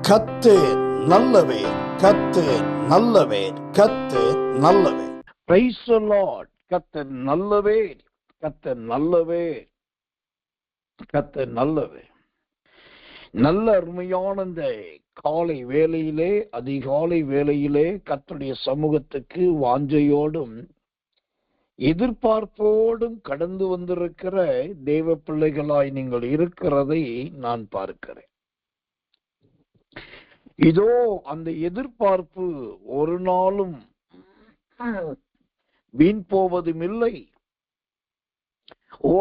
கர்த்தர் நல்லவர், கர்த்தர் நல்லவர், கர்த்தர் நல்லவர். Praise the Lord. கர்த்தர் நல்லவர், கர்த்தர் நல்லவர், கர்த்தர் நல்லவர். நல்ல அருமையான இந்த காலை வேளையிலே, அதிகாலை வேளையிலே கர்த்தருடைய சமூகத்துக்கு வாஞ்சையோடும் எதிர்பார்ப்போடும் கடந்து வந்திருக்கிற தேவ பிள்ளைகளாய் நீங்கள் இருக்கிறதை நான் பார்க்கிறேன். இதோ அந்த எதிர்பார்ப்பு ஒரு நாளும் வீண் போவதும் இல்லை.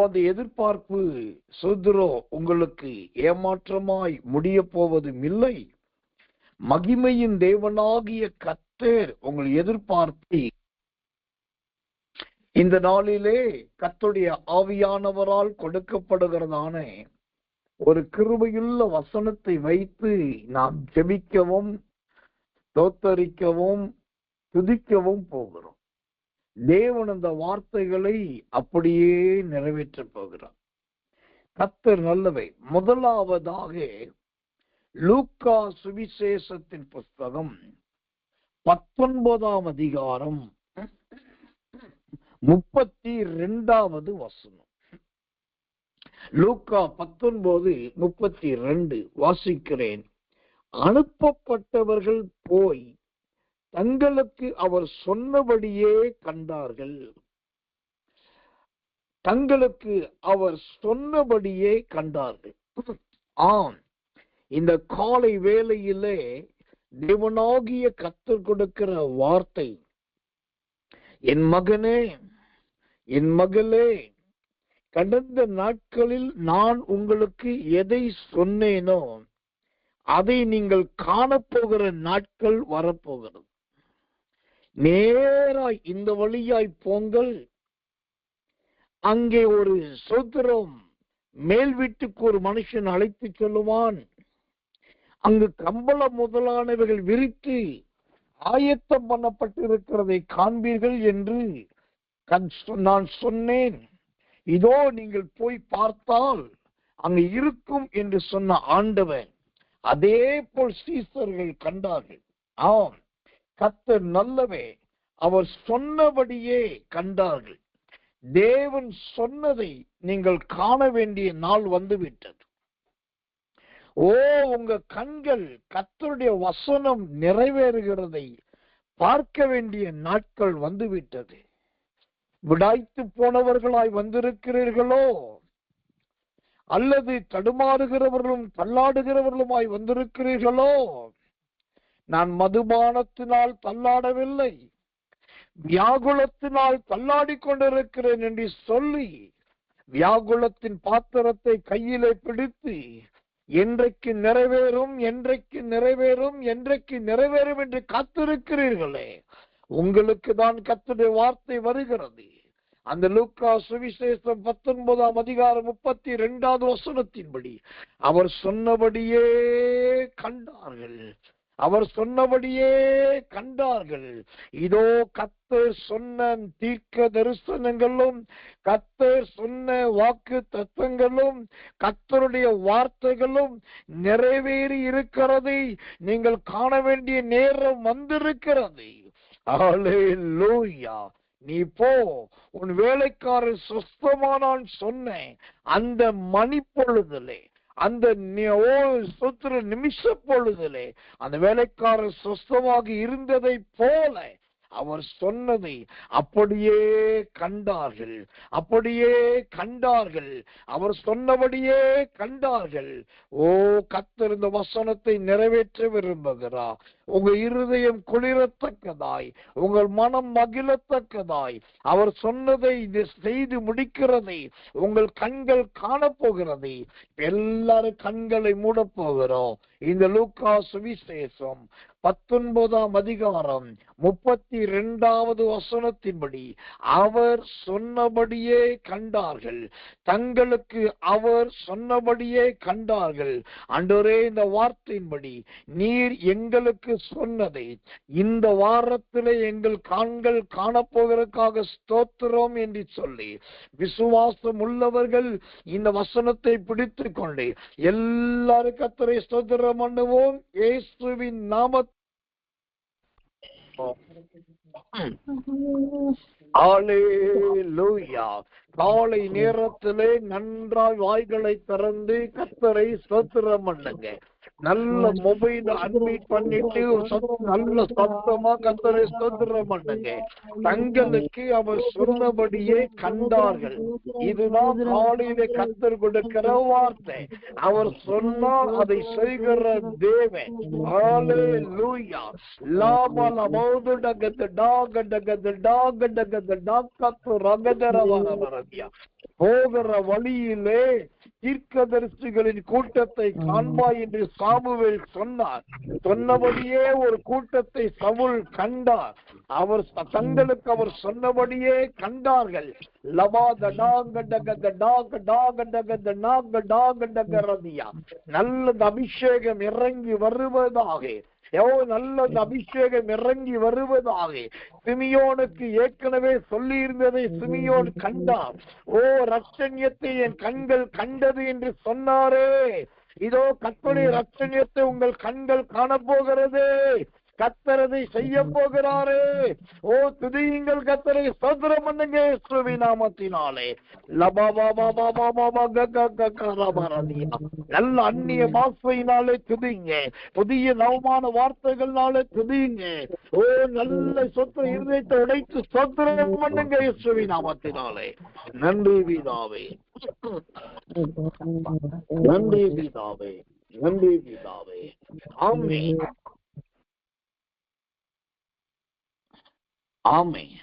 அந்த எதிர்பார்ப்பு சுதரோ உங்களுக்கு ஏமாற்றமாய் முடிய போவதும் இல்லை. மகிமையின் தேவனாகிய கர்த்தர் உங்கள் எதிர்பார்ப்பை இந்த நாளிலே கர்த்தருடைய ஆவியானவரால் கொடுக்கப்படுகிறதான ஒரு கிருபையுள்ள வசனத்தை வைத்து நாம் ஜெபிக்கவும் ஸ்தோத்தரிக்கவும் துதிக்கவும் போகிறோம். தேவன் அந்த வார்த்தைகளை அப்படியே நிறைவேற்றப் போகிறார். கர்த்தர் நல்லவை. முதலாவதாக லூக்கா சுவிசேஷத்தின் புஸ்தகம் 19ஆம் அதிகாரம் 32வது வசனம். லூக்கா 19:32 வாசிக்கிறேன். அனுப்பப்பட்டவர்கள் போய் தங்களுக்கு அவர் சொன்னபடியே கண்டார்கள். தங்களுக்கு அவர் சொன்னபடியே கண்டார்கள். ஆம், இந்த காலை வேளையிலே தேவனாகிய கர்த்தர் கொடுக்கிற வார்த்தை, என் மகனே, என் மகளே, கடந்த நாட்களில் நான் உங்களுக்கு எதை சொன்னேனோ அதை நீங்கள் காணப்போகிற நாட்கள் வரப்போகிறது. நேராய் இந்த வழியாய் போங்கள். அங்கே ஒரு சோத்திரம் மேல் வீட்டுக்கு ஒரு மனுஷன் அழைத்து சொல்லுவான். அங்கு கம்பளம் முதலானவைகள் விரித்து ஆயத்தம் பண்ணப்பட்டிருக்கிறதை காண்பீர்கள் என்று நான் சொன்னேன். இதோ நீங்கள் போய் பார்த்தால் அங்கு இருக்கும் என்று சொன்ன ஆண்டவர் அதே போல் சீசர்கள் கண்டார்கள். ஆம், கர்த்தர் நல்லவே. அவர் சொன்னபடியே கண்டார்கள். தேவன் சொன்னதை நீங்கள் காண வேண்டிய நாள் வந்துவிட்டது. உங்க கண்கள் கர்த்தருடைய வசனம் நிறைவேறுகிறதை பார்க்க வேண்டிய நாட்கள் வந்துவிட்டது. விடாய்த்து போனவர்களாய் வந்திருக்கிறீர்களோ, அல்லது தடுமாறுகிறவர்களும் தள்ளாடுகிறவர்களுமாய் வந்திருக்கிறீர்களோ? நான் மதுபானத்தினால் தள்ளாடவில்லை, வியாகுலத்தினால் தள்ளாடி கொண்டிருக்கிறேன் என்று சொல்லி வியாகுலத்தின் பாத்திரத்தை கையிலே பிடித்து என்றைக்கு நிறைவேறும், என்றைக்கு நிறைவேறும், என்றைக்கு நிறைவேறும் என்று காத்திருக்கிறீர்களே, உங்களுக்கு தான் கர்த்தருடைய வார்த்தை வருகிறது. அந்த லூக்கா சுவிசேஷம் 19ஆம் அதிகாரம் 32வது வசனத்தின்படி அவர் சொன்னபடியே கண்டார்கள். அவர் சொன்னபடியே கண்டார்கள். இதோ கர்த்தர் சொன்ன தீர்க்க தரிசனங்களும் கர்த்தர் சொன்ன வாக்கு தத்துவங்களும் கர்த்தருடைய வார்த்தைகளும் நிறைவேறி இருக்கிறதை நீங்கள் காண வேண்டிய நேரம் வந்திருக்கிறது. அல்லேலூயா. நீ போ, உன் வேலைக்காரர் சொஸ்தமானான் சொன்னேன் அந்த மணி பொழுதிலே, அந்த நிமிஷ பொழுதிலே அந்த வேலைக்காரர் சொஸ்தமாக இருந்ததை போல அவர் சொன்னதை அப்படியே கண்டார்கள். அப்படியே கண்டார்கள். அவர் சொன்னபடியே கண்டார்கள். கர்த்தர் இந்த வசனத்தை நிறைவேற்ற விரும்புகிறார். உங்க இருதயம் குளிரத்தக்கதாய், உங்கள் மனம் மகிழத்தக்கதாய் அவர் சொன்னதை செய்து முடிக்கிறதை உங்கள் கண்கள் காணப்போகிறது. எல்லாரும் கண்களை மூட போகிறோம். இந்த லூக்கா சுவிசேஷம் 19ஆம் அதிகாரம் 2வது வசனத்தின்படி அவர் சொன்னபடியே கண்டார்கள். தங்களுக்கு அவர் சொன்னபடியே கண்டார்கள். ஆண்டவரே, இந்த வார்த்தையின்படி நீர் எங்களுக்கு சொன்னதை இந்த வாரத்திலே எங்கள் கண்கள் காணப்போவதற்காக ஸ்தோத்திரம் என்று சொல்லி விசுவாசம் உள்ளவர்கள் இந்த வசனத்தை பிடித்துக் கொண்டு எல்லாரும் கர்த்தரை ஸ்தோத்திரம் பண்ணுவோம். இயேசுவின் நாமத்தில் ஹல்லேலூயா. காலை நேரத்திலே நன்றாய் வாய்களை திறந்து கர்த்தரை ஸ்தோத்திரம் பண்ணுங்க. நல்ல மொபைல் அட்மிட் பண்ணிட்டு நல்ல சத்தமா கர்த்தரை ஸ்தோத்திரம் பண்ணுங்க. தங்களுக்கு அவர் சொன்னபடியே கண்டார்கள். இதுதான் காலையில கர்த்தர் கொடுக்கிற வார்த்தை. அவர் சொன்னால் அதை செய்கிற தேவன். ஹல்லேலூயா. லாமலமோது டகத டாக டகத டாக டகத டாக்கத்து ரகதரவரவரதியா. போகிற வழியிலே தீர்க்கதரிசிகளின் கூட்டத்தை காண்பாய் என்று சாமுவேல் சொன்னார். சொன்னபடியே ஒரு கூட்டத்தை சவுல் கண்டார். அவர் தங்களுக்கு அவர் சொன்னபடியே கண்டார்கள். நல்ல அபிஷேகம் இறங்கி வருவதாக. நல்ல அபிஷேகம் இறங்கி வருவதாக. சிமியோனுக்கு ஏற்கனவே சொல்லி இருந்ததை சிமியோன் கண்டார். ஓ, ரட்சண்யத்தை என் கண்கள் கண்டது என்று சொன்னாரே. இதோ கர்த்தருடைய ரட்சண்யத்தை உங்கள் கண்கள் காணப்போகிறது. கர்த்தரதை செய்ய போகிறாரே. ஓ, துதியுங்கள் கர்த்தரை ஸ்தோத்திரம் பண்ணுங்க இயேசுவின் நாமத்தினாலே. நல்ல அந்நிய பாஷையினாலே துதிங்க. புதிய நவமான வார்த்தைகள்னாலே துதிங்க. ஓ, நல்ல சொத்து இருதயத்தை உடைத்து ஸ்தோத்திரம் பண்ணுங்க இயேசுவின் நாமத்தினாலே. நன்றி பிதாவே, நன்றி பிதாவே, நன்றி பிதாவே. ஆமென், ஆமென்.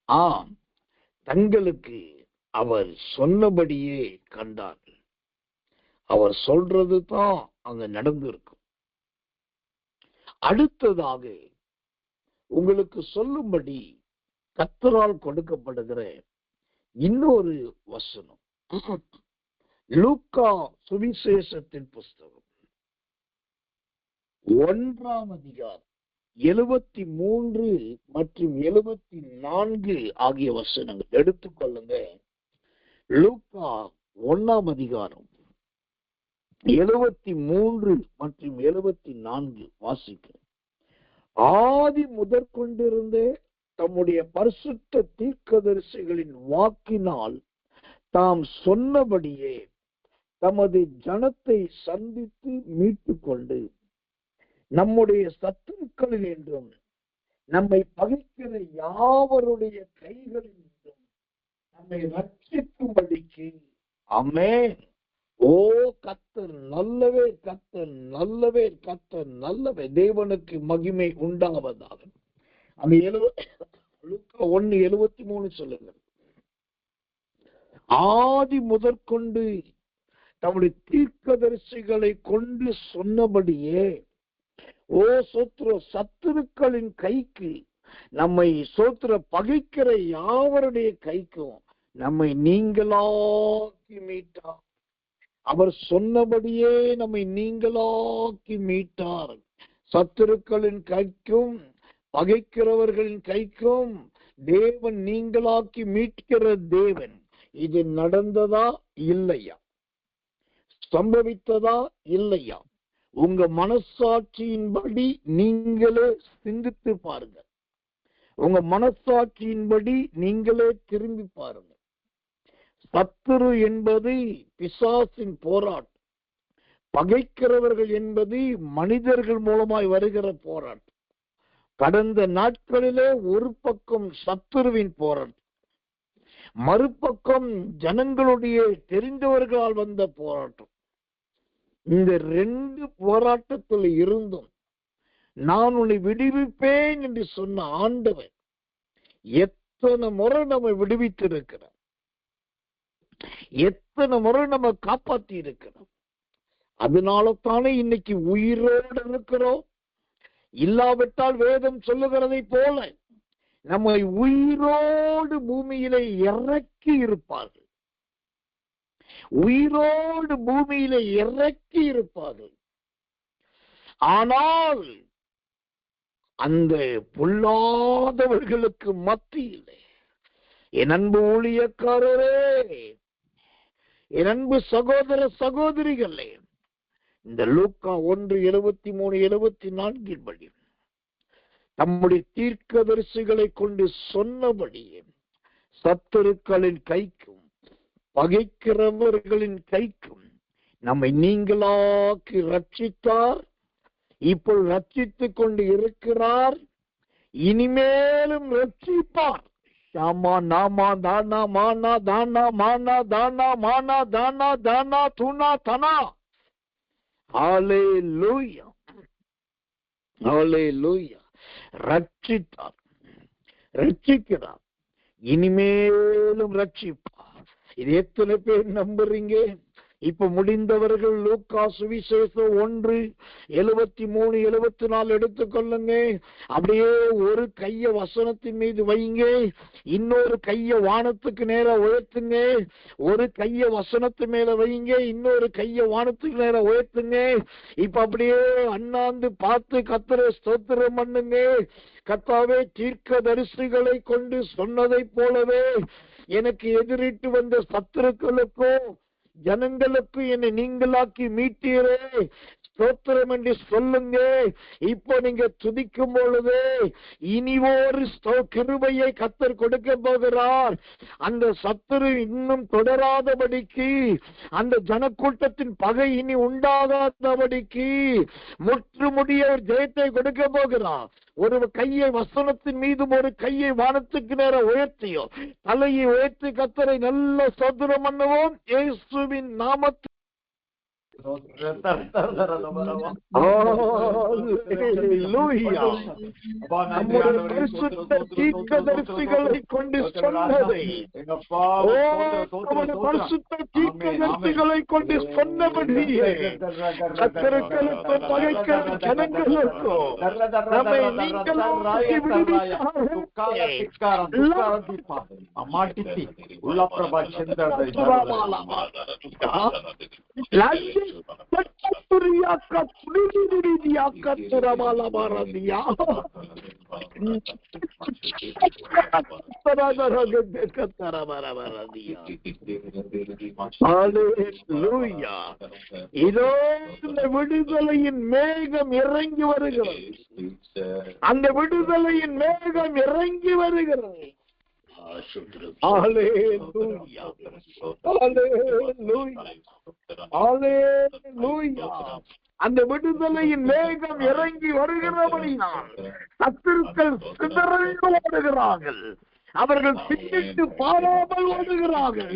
ஆம், தங்களுக்கு அவர் சொன்னபடியே கண்டார்கள். அவர் சொல்றது தான் அங்க நடந்திருக்கும். அடுத்ததாக உங்களுக்கு சொல்லும்படி கர்த்தரால் கொடுக்கப்படுகிற இன்னொரு வசனம் லூக்கா சுவிசேஷத்தின் புஸ்தகம் 1ஆம் அதிகாரம் 73 மற்றும் 74 ஆகிய வசனங்கள் எடுத்துக்கொள்ளுங்க. லூக்கா 1ஆம் அதிகாரம் 73 மற்றும் 74 வாசிக்க. ஆதி முதற்கொண்டிருந்தே தம்முடைய பரிசுத்த தீர்க்கதரிசிகளின் வாக்கினால் தாம் சொன்னபடியே தமது ஜனத்தை சந்தித்து மீட்டு கொண்டு நம்முடைய சத்துருக்களில் என்றும் நம்மை பகைக்கிற யாவருடைய கைகளில் என்றும் நம்மை ரட்சிக்கும்படிக்கு. ஆமென். ஓ, கர்த்தர் நல்லவே, கர்த்தர் நல்லவே, கர்த்தர் நல்லவே. தேவனுக்கு மகிமை உண்டாவதாக. அந்த 1:73 சொல்லுங்க. ஆதி முதற்கொண்டு தம்முடைய தீர்க்கதரிசிகளை கொண்டு சொன்னபடியே ஓ சோத்திர சத்துருக்களின் கைக்கு நம்மை சோத்திர பகைக்கிற யாவருடைய கைக்கும் நம்மை நீங்களாக்கி மீட்டார். அவர் சொன்னபடியே நம்மை நீங்களாக்கி மீட்டார். சத்துருக்களின் கைக்கும் பகைக்கிறவர்களின் கைக்கும் தேவன் நீங்களாக்கி மீட்கிற தேவன். இது நடந்ததா இல்லையா? சம்பவித்ததா இல்லையா? உங்க மனசாட்சியின்படி நீங்களே சிந்தித்து பாருங்க. உங்க மனசாட்சியின்படி நீங்களே திரும்பி பாருங்க. சத்துரு என்பது பிசாசின் போராட்டம். பகைக்கிறவர்கள் என்பது மனிதர்கள் மூலமாய் வருகிற போராட்டம். கடந்த நாட்களிலே ஒரு பக்கம் சத்துருவின் போராட்டம், மறுபக்கம் ஜனங்களுடைய தெரிந்தவர்களால் வந்த போராட்டம். இந்த 2 போராட்டத்தில் இருந்தும் நான் உன்னை விடுவிப்பேன் என்று சொன்ன ஆண்டவர் எத்தனை முறை நம்ம விடுவித்திருக்கிறோம், எத்தனை முறை நம்ம காப்பாற்றி இருக்கிறோம். அதனால தானே இன்னைக்கு உயிரோடு இருக்கிறோம். இல்லாவிட்டால் வேதம் சொல்லுகிறதை போல நம்மை உயிரோடு பூமியிலே இறக்கி இருப்பார்கள். உயிரோடு பூமியிலே இறக்கி இருப்பார்கள். ஆனால் அந்த பொல்லாதவர்களுக்கு மத்தியிலே என் அன்பு ஊழியக்காரரே, என் அன்பு சகோதர சகோதரிகளே, இந்த லூக்கா 1:73-74 படி தம்முடைய தீர்க்கதரிசிகளை கொண்டு சொன்னபடியே சத்துருக்களின் கைக்கும் பகைக்கிறவர்களின் கைக்கும் நம்மை நீங்களாக்கி ரட்சித்தார். இப்போ ரட்சித்துக் கொண்டு இருக்கிறார். இனிமேலும் ரட்சிப்பார். ஷாமா நாமா தானா மானா தானா மானா தானா மானா தானா தானா துனா தனா. ஹல்லேலூயா, ஹல்லேலூயா. ரட்சித்தார், ரட்சிக்கிறார், இனிமேலும் ரட்சிப்பார். இது எத்தனை பேர் நம்புறீங்க? இப்ப முடிந்தவர்கள் லூக்கா சுவிசேஷம் 1:73-74 எடுத்துக்கொள்ளுங்க. அப்படியே ஒரு கைய வசனத்தின் மீது வைங்க, இன்னொரு கைய வானத்துக்கு நேர உயர்த்துங்க. ஒரு கைய வசனத்து மேல வைங்க, இன்னொரு கைய வானத்துக்கு நேர உயர்த்துங்க. இப்ப அப்படியே அண்ணாந்து பார்த்து கர்த்தரை ஸ்தோத்திரம் பண்ணுங்க. கர்த்தாவே, தீர்க்கதரிசிகளை கொண்டு சொன்னதை போலவே எனக்கு எதிரிட்டு வந்த சத்துருக்களுக்கும் ஜனங்களுக்கு என்னை நீங்களாக்கி மீட்டீரே, ஸ்தோத்திரம் என்று சொல்லுங்க. இப்போ நீங்க துதிக்கும் பொழுது இனி ஒரு கிருபையை கர்த்தர் கொடுக்க போகிறார். அந்த சத்துரு இன்னும் தொடராதபடிக்கு, அந்த ஜனக்கூட்டத்தின் பகை இனி உண்டாகாதபடிக்கு முற்றுமுடிய ஒரு ஜெயத்தை கொடுக்க போகிறார். ஒரு கையை வசனத்தின் மீதும் ஒரு கையை வானத்துக்கு நேர உயர்த்தியோ தலையை உயர்த்தி கர்த்தரை நல்ல ஸ்தோத்திரம் பண்ணுவோம். இயேசுவின் நாமத்தில் தீர்க்கதரிசிகளை கொண்டு சொன்னதை, தீர்க்கதரிசிகளை கொண்டு சொன்னபடியே சத்துருக்களுக்கு பகைக்கிற ஜனங்களுக்கோ நம்மை நீங்களாக்கி இதோ இந்த விடுதலையின் மேகம் இறங்கி வருகிறது. அந்த விடுதலையின் மேகம் இறங்கி வருகிறது. ஹல்லேலூயா, ஹல்லேலூயா, ஹல்லேலூயா. அந்த விடுதலையின் மேகம் இறங்கி வருகிறபடியால் சத்துருக்கள் சிதறண்டு ஓடுகிறார்கள். அவர்கள் பின்னிட்டு பாராமல் ஓடுகிறார்கள்.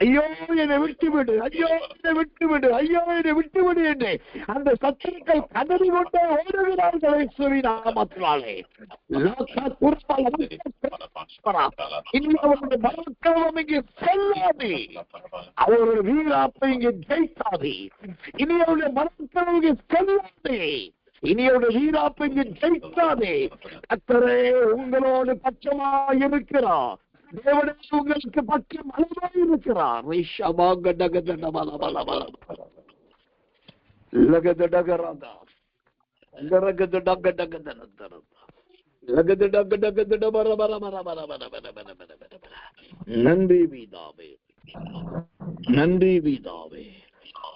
ஐயோ என்னை விட்டுவிடு, ஐயோ என்னை விட்டுவிடு, ஐயோ என்னை விட்டுவிடு என்று அந்த சத்துருக்கள் கதறி கொண்டே ஓடுகிறார்கள். இயேசுவின் நாமத்தினாலே இனி அவருடைய மரக்கலம் இங்கே செல்லாது, அவருடைய வீராப்பை இங்கே ஜெயிக்காது. இனி அவருடைய மரக்கலம் இங்கே செல்லாது, இனி அவருடைய வீராப்பை இங்கே ஜெயிக்காது. கர்த்தரே உங்களோடு பட்சமாய் இருக்கிறார். தேவனே உங்களுக்கு பட்சம் அளவாய் இருக்கிறார். நன்றி பிதாவே, நன்றி பிதாவே.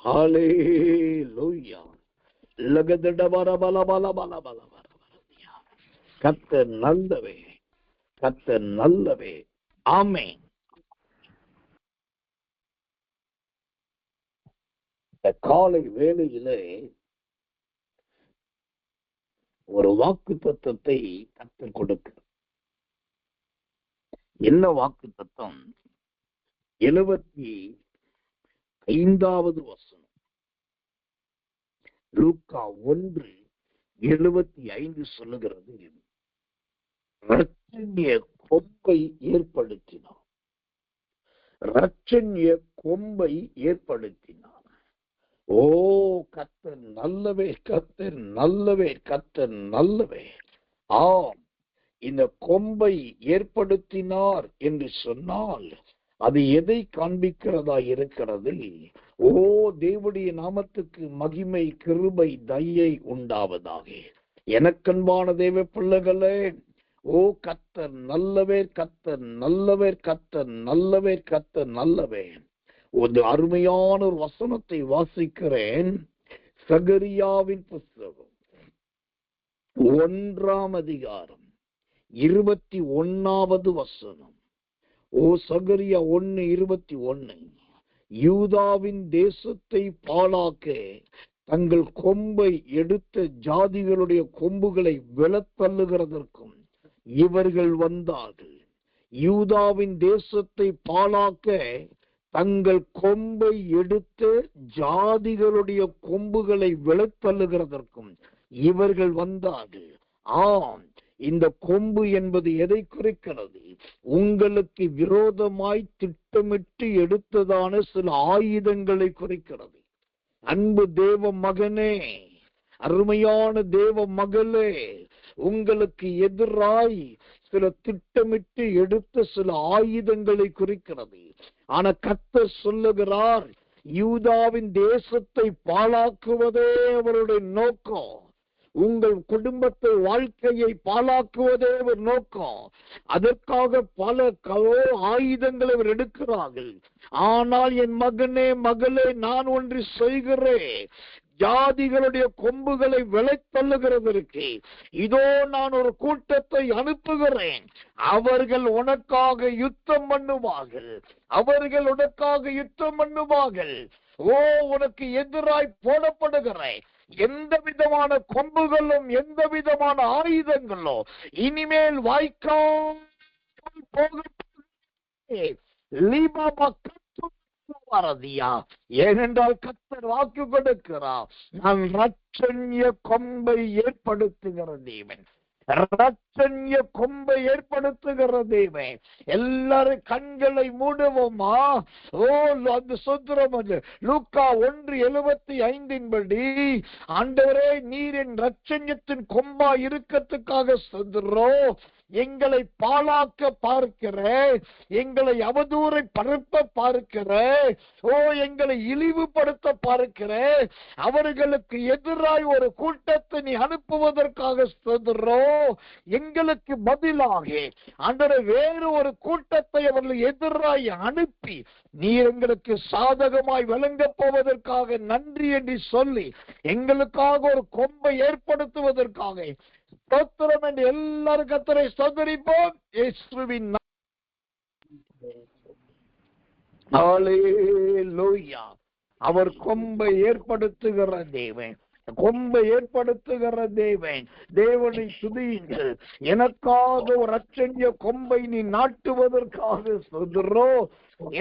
ஹல்லேலூயா. கர்த்தர் நல்லவே, கர்த்தர் நல்லவே. ஆமென். இந்த காலை வேளையிலே ஒரு வாக்குத்தத்தத்தை கர்த்தர் கொடுக்க. என்ன வாக்குத்தத்தம்? 75வது வசனம், லூக்கா 1:75 சொல்லுகிறது, இரட்சணிய கொம்பை ஏற்படுத்தினார், இரட்சணிய கொம்பை ஏற்படுத்தினார். ஓ கர்த்தர் நல்லவே, கர்த்தர் நல்லவே, கர்த்தர் நல்லவே. ஆம், இந்த கொம்பை ஏற்படுத்தினார் என்று சொன்னால் அது எதை காண்பிக்கிறதா இருக்கிறது? ஓ தேவனுடைய நாமத்துக்கு மகிமை, கிருபை, தயை உண்டாவதாக. எனக்கன்பான தேவ பிள்ளைகளே, ஓ கர்த்தர் நல்லவே, கர்த்தர் நல்லவே, கர்த்தர் நல்லவே, கர்த்தர் நல்லவே. ஒரு அருமையான ஒரு வசனத்தை வாசிக்கிறேன். சகரியாவின் புஸ்தகம் 1ஆம் அதிகாரம் 21வது வசனம். ஓ சகரியா 1:21. யூதாவின் தேசத்தை பாழாக்க தங்கள் கொம்பை எடுத்த ஜாதிகளுடைய கொம்புகளை விலத்தள்ளுகிறதற்கும் இவர்கள் வந்தார்கள். யூதாவின் தேசத்தை பாழாக்க தங்கள் கொம்பை எடுத்த ஜாதிகளுடைய கொம்புகளை விலத்தள்ளுகிறதற்கும் இவர்கள் வந்தார்கள். ஆம், இந்த கொம்பு என்பது எதை குறிக்கிறது? உங்களுக்கு விரோதமாய் திட்டமிட்டு எடுத்ததான சில ஆயுதங்களை குறிக்கிறது. அன்பு தேவ மகனே, அருமையான தேவ மகளே, உங்களுக்கு எதிராய் சில திட்டமிட்டு எடுத்த சில ஆயுதங்களை குறிக்கிறது. ஆனா கர்த்தர் சொல்லுகிறார், யூதாவின் தேசத்தை பாழாக்குவதே அவருடைய நோக்கம். உங்கள் குடும்பத்தை, வாழ்க்கையை பாழாக்குவதே ஒரு நோக்கம். அதற்காக பல ஆயுதங்களை அவர் எடுக்கிறார்கள். ஆனால் என் மகனே, மகளே, நான் ஒன்று செய்கிறேன். ஜாதிகளுடைய கொம்புகளை விலைத்தள்ளுகிறதற்கு இதோ நான் ஒரு கூட்டத்தை அனுப்புகிறேன். அவர்கள் உனக்காக யுத்தம் பண்ணுவார்கள். அவர்கள் உனக்காக யுத்தம் பண்ணுவார்கள். ஓ, உனக்கு எதிராய் போடப்படுகிற எந்த விதமான கொம்புகளும் எந்த விதமான ஆயுதங்களும் இனிமேல் வாய்க்கால் போக ஏனென்றால் கர்த்தர் வாக்கு கொடுக்கிறார், நான் இரட்சண்ய கொம்பை ஏற்படுத்துகிற தேவன். இரட்சண்ய கொம்பை ஏற்படுத்துகிற தேவன். எல்லாரும் கண்களை மூடுவோமா? ஓ அந்த சுத்திரம் லூக்கா 1:75 படி, ஆண்டவரே நீர் என் இரட்சண்யத்தின் கொம்பா இருக்கத்துக்காக சொல்றோம். எங்களை பாழாக்க பார்க்கிற, எங்களை அவதூறை பரப்ப பார்க்கிற, ஓ எங்களை இழிவுபடுத்த பார்க்கிற அவர்களுக்கு எதிராய் ஒரு கூட்டத்தை நீ அனுப்புவதற்காக சொல்றோம். எங்களுக்கு பதிலாக ஆண்டவரே வேறு ஒரு கூட்டத்தை அவர்கள் எதிராய் அனுப்பி நீர் எங்களுக்கு சாதகமாய் விளங்க போவதற்காக நன்றி என்று சொல்லி எங்களுக்காக ஒரு கொம்பை ஏற்படுத்துவதற்காக ஸ்தோத்திரம் என்று எல்லாரும் கர்த்தரை ஸ்தோத்திரிப்போம். இயேசுவின் ஹல்லேலூயா. அவர் கொம்பை ஏற்படுத்துகிற தேவன், கொம்பை ஏற்படுத்துகிற தேவன். தேவனை துதியுங்கள். எனக்காக ஒரு இரட்சண்ய கொம்பை நீ நாட்டுவதற்காக சொல்கிறோம்.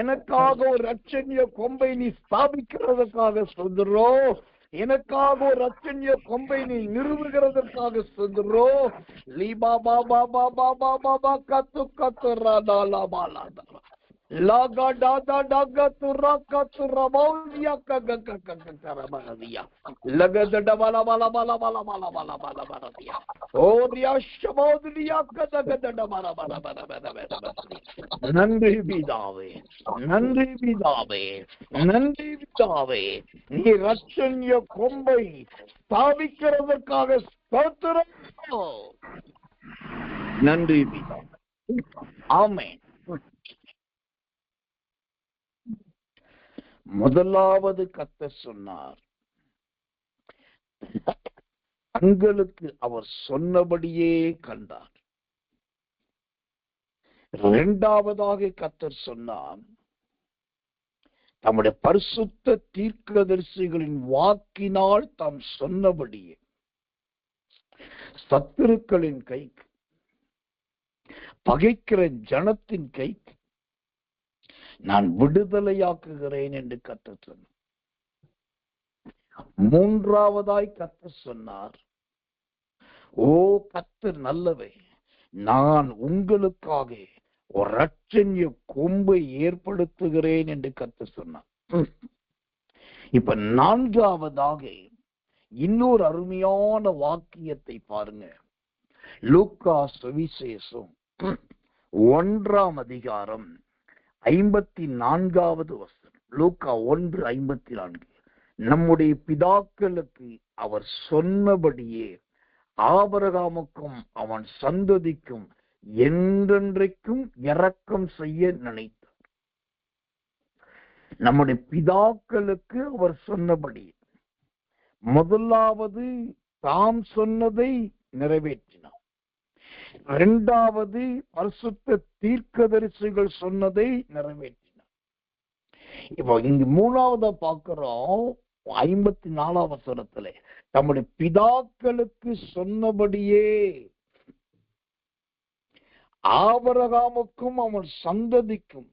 எனக்காக ஒரு இரட்சண்ய கொம்பை நீ ஸ்தாபிக்கிறதுக்காக சொல்கிறோம். எனக்காக ஒரு இரட்சண்ய கொம்பை நீ நிறுவுகிறதற்காக சொல்கிறோம். லீபா பாபா பாபா பாபா பா கத்து கத்து ராதா பாலா லாகா டாதா டாகா துரா கத்து ரபௌலியா கக கக கரபதியா லகத டபல பல பல பல பல பல பல பலதியா ஓரியா ஷபௌலியா கத கத டபல பல பல பல. நன்றி பிதாவே, நன்றி பிதாவே, நன்றி பிதாவே. நீ இரட்சண்ய கொம்பை ஸ்தாபிக்கிறதற்காக ஸ்தோத்திரம். நன்றி பிதாவே. ஆமென். முதலாவது கர்த்தர் சொன்னார், கண்களுக்கு அவர் சொன்னபடியே கண்டார். இரண்டாவதாக கர்த்தர் சொன்னார், தம்முடைய பரிசுத்த தீர்க்கதரிசிகளின் வாக்கினால் தாம் சொன்னபடியே சத்துருக்களின் கைக்கு, பகைக்கிற ஜனத்தின் கைக்கு நான் விடுதலையாக்குகிறேன் என்று கர்த்தர் சொன்னார். மூன்றாவதாய் கர்த்தர் சொன்னார், ஓ கர்த்தர் நல்லவே, நான் உங்களுக்காக ஒரு இரட்சண்ய கொம்பை ஏற்படுத்துகிறேன் என்று கர்த்தர் சொன்னார். இப்ப நான்காவதாக இன்னொரு அருமையான வாக்கியத்தை பாருங்க. லூக்கா சுவிசேஷம் 1ஆம் அதிகாரம் 54வது வசனம். லூக்கா 1:54. நம்முடைய பிதாக்களுக்கு அவர் சொன்னபடியே ஆபிரகாமுக்கும் அவன் சந்ததிக்கும் என்றென்றைக்கும் இரக்கம் செய்ய நினைத்தார். நம்முடைய பிதாக்களுக்கு அவர் சொன்னபடி முதலாவது தாம் சொன்னதை நிறைவேற்றினார். இரண்டாவது பரிசுத்த தீர்க்கதரிசிகள் சொன்னதை நிறைவேற்றினார். இப்போ இங்க மூணாவதா பார்க்கிறோம் 54ஆம் வசனத்துல நம்முடைய பிதாக்களுக்கு சொன்னபடியே ஆபிரகாமுக்கும் அவன் சந்ததிக்கும்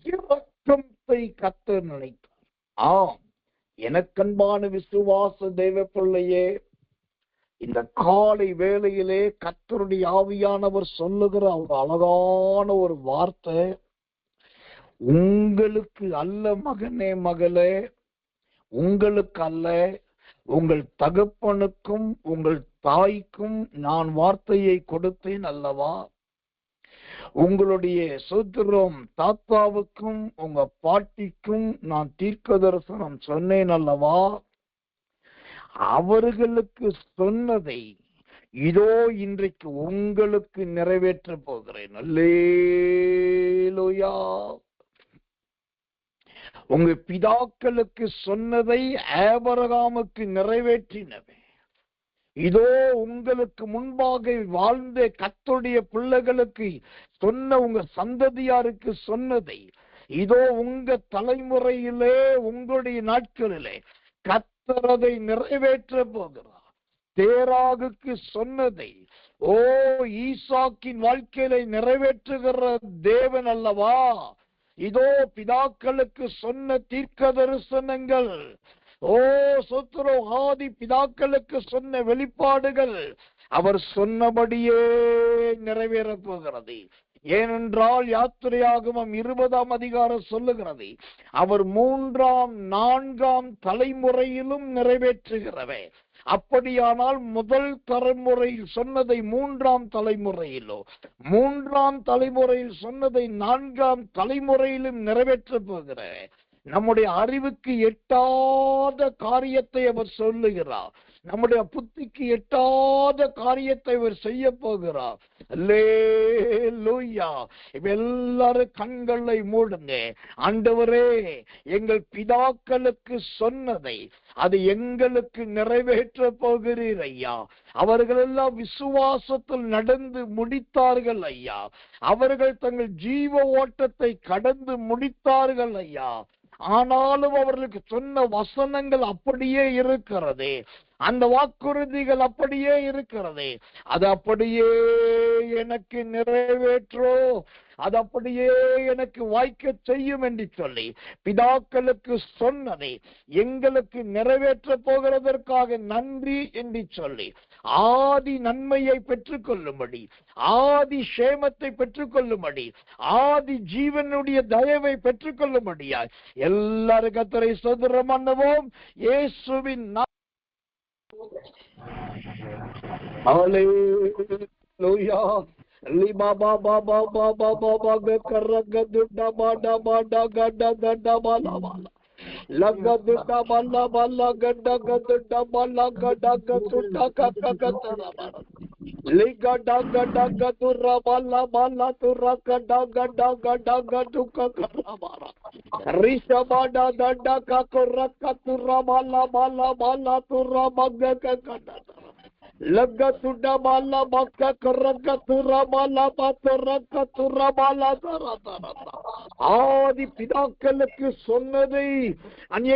இரக்கத்தை கர்த்தர் நினைத்தார். ஆம், எனக்கன்பான விசுவாச தேவ பிள்ளையே, இந்த காலை வேளையிலே கர்த்தருடைய ஆவியானவர் சொல்லுகிற ஒரு அழகான ஒரு வார்த்தை, உங்களுக்கு அல்ல மகனே மகளே, உங்களுக்கு அல்ல, உங்கள் தகப்பனுக்கும் உங்கள் தாய்க்கும் நான் வார்த்தையை கொடுத்தேன் அல்லவா? உங்களுடைய சோதரம் தாத்தாவுக்கும் உங்க பாட்டிக்கும் நான் தீர்க்க தரிசனம் சொன்னேன் அல்லவா? அவர்களுக்கு சொன்னதை இதோ இன்றைக்கு உங்களுக்கு நிறைவேற்ற போகிறேன். அல்லேலூயா. உங்க பிதாக்களுக்கு சொன்னதை ஆபிரகாமுக்கு நிறைவேற்றினவே இதோ உங்களுக்கு முன்பாக வாழ்ந்த கர்த்தருடைய பிள்ளைகளுக்கு சொன்ன உங்க சந்ததியாருக்கு சொன்னதை இதோ உங்க தலைமுறையிலே உங்களுடைய நாட்களிலே கர்த்தர் அதை நிறைவேற்ற போகிறார். தேராகுக்கு சொன்னதை ஈசாக்கின் வாழ்க்கையில நிறைவேற்றுகிற தேவன் அல்லவா? இதோ பிதாக்களுக்கு சொன்ன தீர்க்க தரிசனங்கள், சொத்துரோ ஆதி பிதாக்களுக்கு சொன்ன வெளிப்பாடுகள் அவர் சொன்னபடியே நிறைவேற போகிறது. ஏனென்றால் யாத்திரையாகமம் 20ஆம் அதிகாரம் சொல்லுகிறது, அவர் 3ஆம் 4ஆம் தலைமுறையிலும் நிறைவேற்றுகிறவே. அப்படியானால் முதல் தலைமுறையில் சொன்னதை 3ஆம் தலைமுறையிலோ, 3ஆம் தலைமுறையில் சொன்னதை 4ஆம் தலைமுறையிலும் நிறைவேற்ற போகிற நம்முடைய அறிவுக்கு எட்டாத காரியத்தை அவர் சொல்லுகிறார். நம்முடைய புத்திக்கு எட்டாத காரியத்தை அவர் செய்ய போகிறார். அல்லேலூயா. இப்ப எல்லாரும் கண்களை மூடுங்க. ஆண்டவரே, எங்கள் பிதாக்களுக்கு சொன்னதை அது எங்களுக்கு நிறைவேற்ற போகிறீர் ஐயா. அவர்கள் எல்லாம் விசுவாசத்தில் நடந்து முடித்தார்கள் ஐயா. அவர்கள் தங்கள் ஜீவ ஓட்டத்தை கடந்து முடித்தார்கள் ஐயா. ஆனாலும் அவர்களுக்கு சொன்ன வசனங்கள் அப்படியே இருக்கிறது, அந்த வாக்குறுதிகள் அப்படியே இருக்கிறது. அது அப்படியே எனக்கு நிறைவேற்றோ, அது அப்படியே எனக்கு வாய்க்க செய்யும் என்று சொல்லி பிதாக்களுக்கு சொன்னதை எங்களுக்கு நிறைவேற்ற போகிறதற்காக நன்றி என்று சொல்லி ஆதி நன்மையை பெற்றுக் கொள்ளும்படி, ஆதி சேமத்தை பெற்றுக் கொள்ளும்படி, ஆதி ஜீவனுடைய தயவை பெற்றுக் கொள்ளும்படியாய் எல்லாரும் கர்த்தரை ஸ்தோத்திரம் பண்ணுவோம். இயேசுவின் ஹல்லேலூயா. லிபா பாபா பாபா பாபா கரக துடா பாடா பாடா கட கட பாலா பாலா லகதுடா பாலா பாலா கட கதுடா பாலா கட கதுடா கக கதரா பாலா லிகடா கட கதுரா பாலா பாலா துரா கட கட கட கடு ககரா பாலா ரிஷபாடா தடா ககுரா கதுரா பாலா பாலா பாலா துரா மக ககட லகதுடா பாலா மக்க கரக துரா பாலா பாத்துரா கதுரா பாலா தரா தரா. ஆதி பிதாக்களுக்கு சொன்னதை,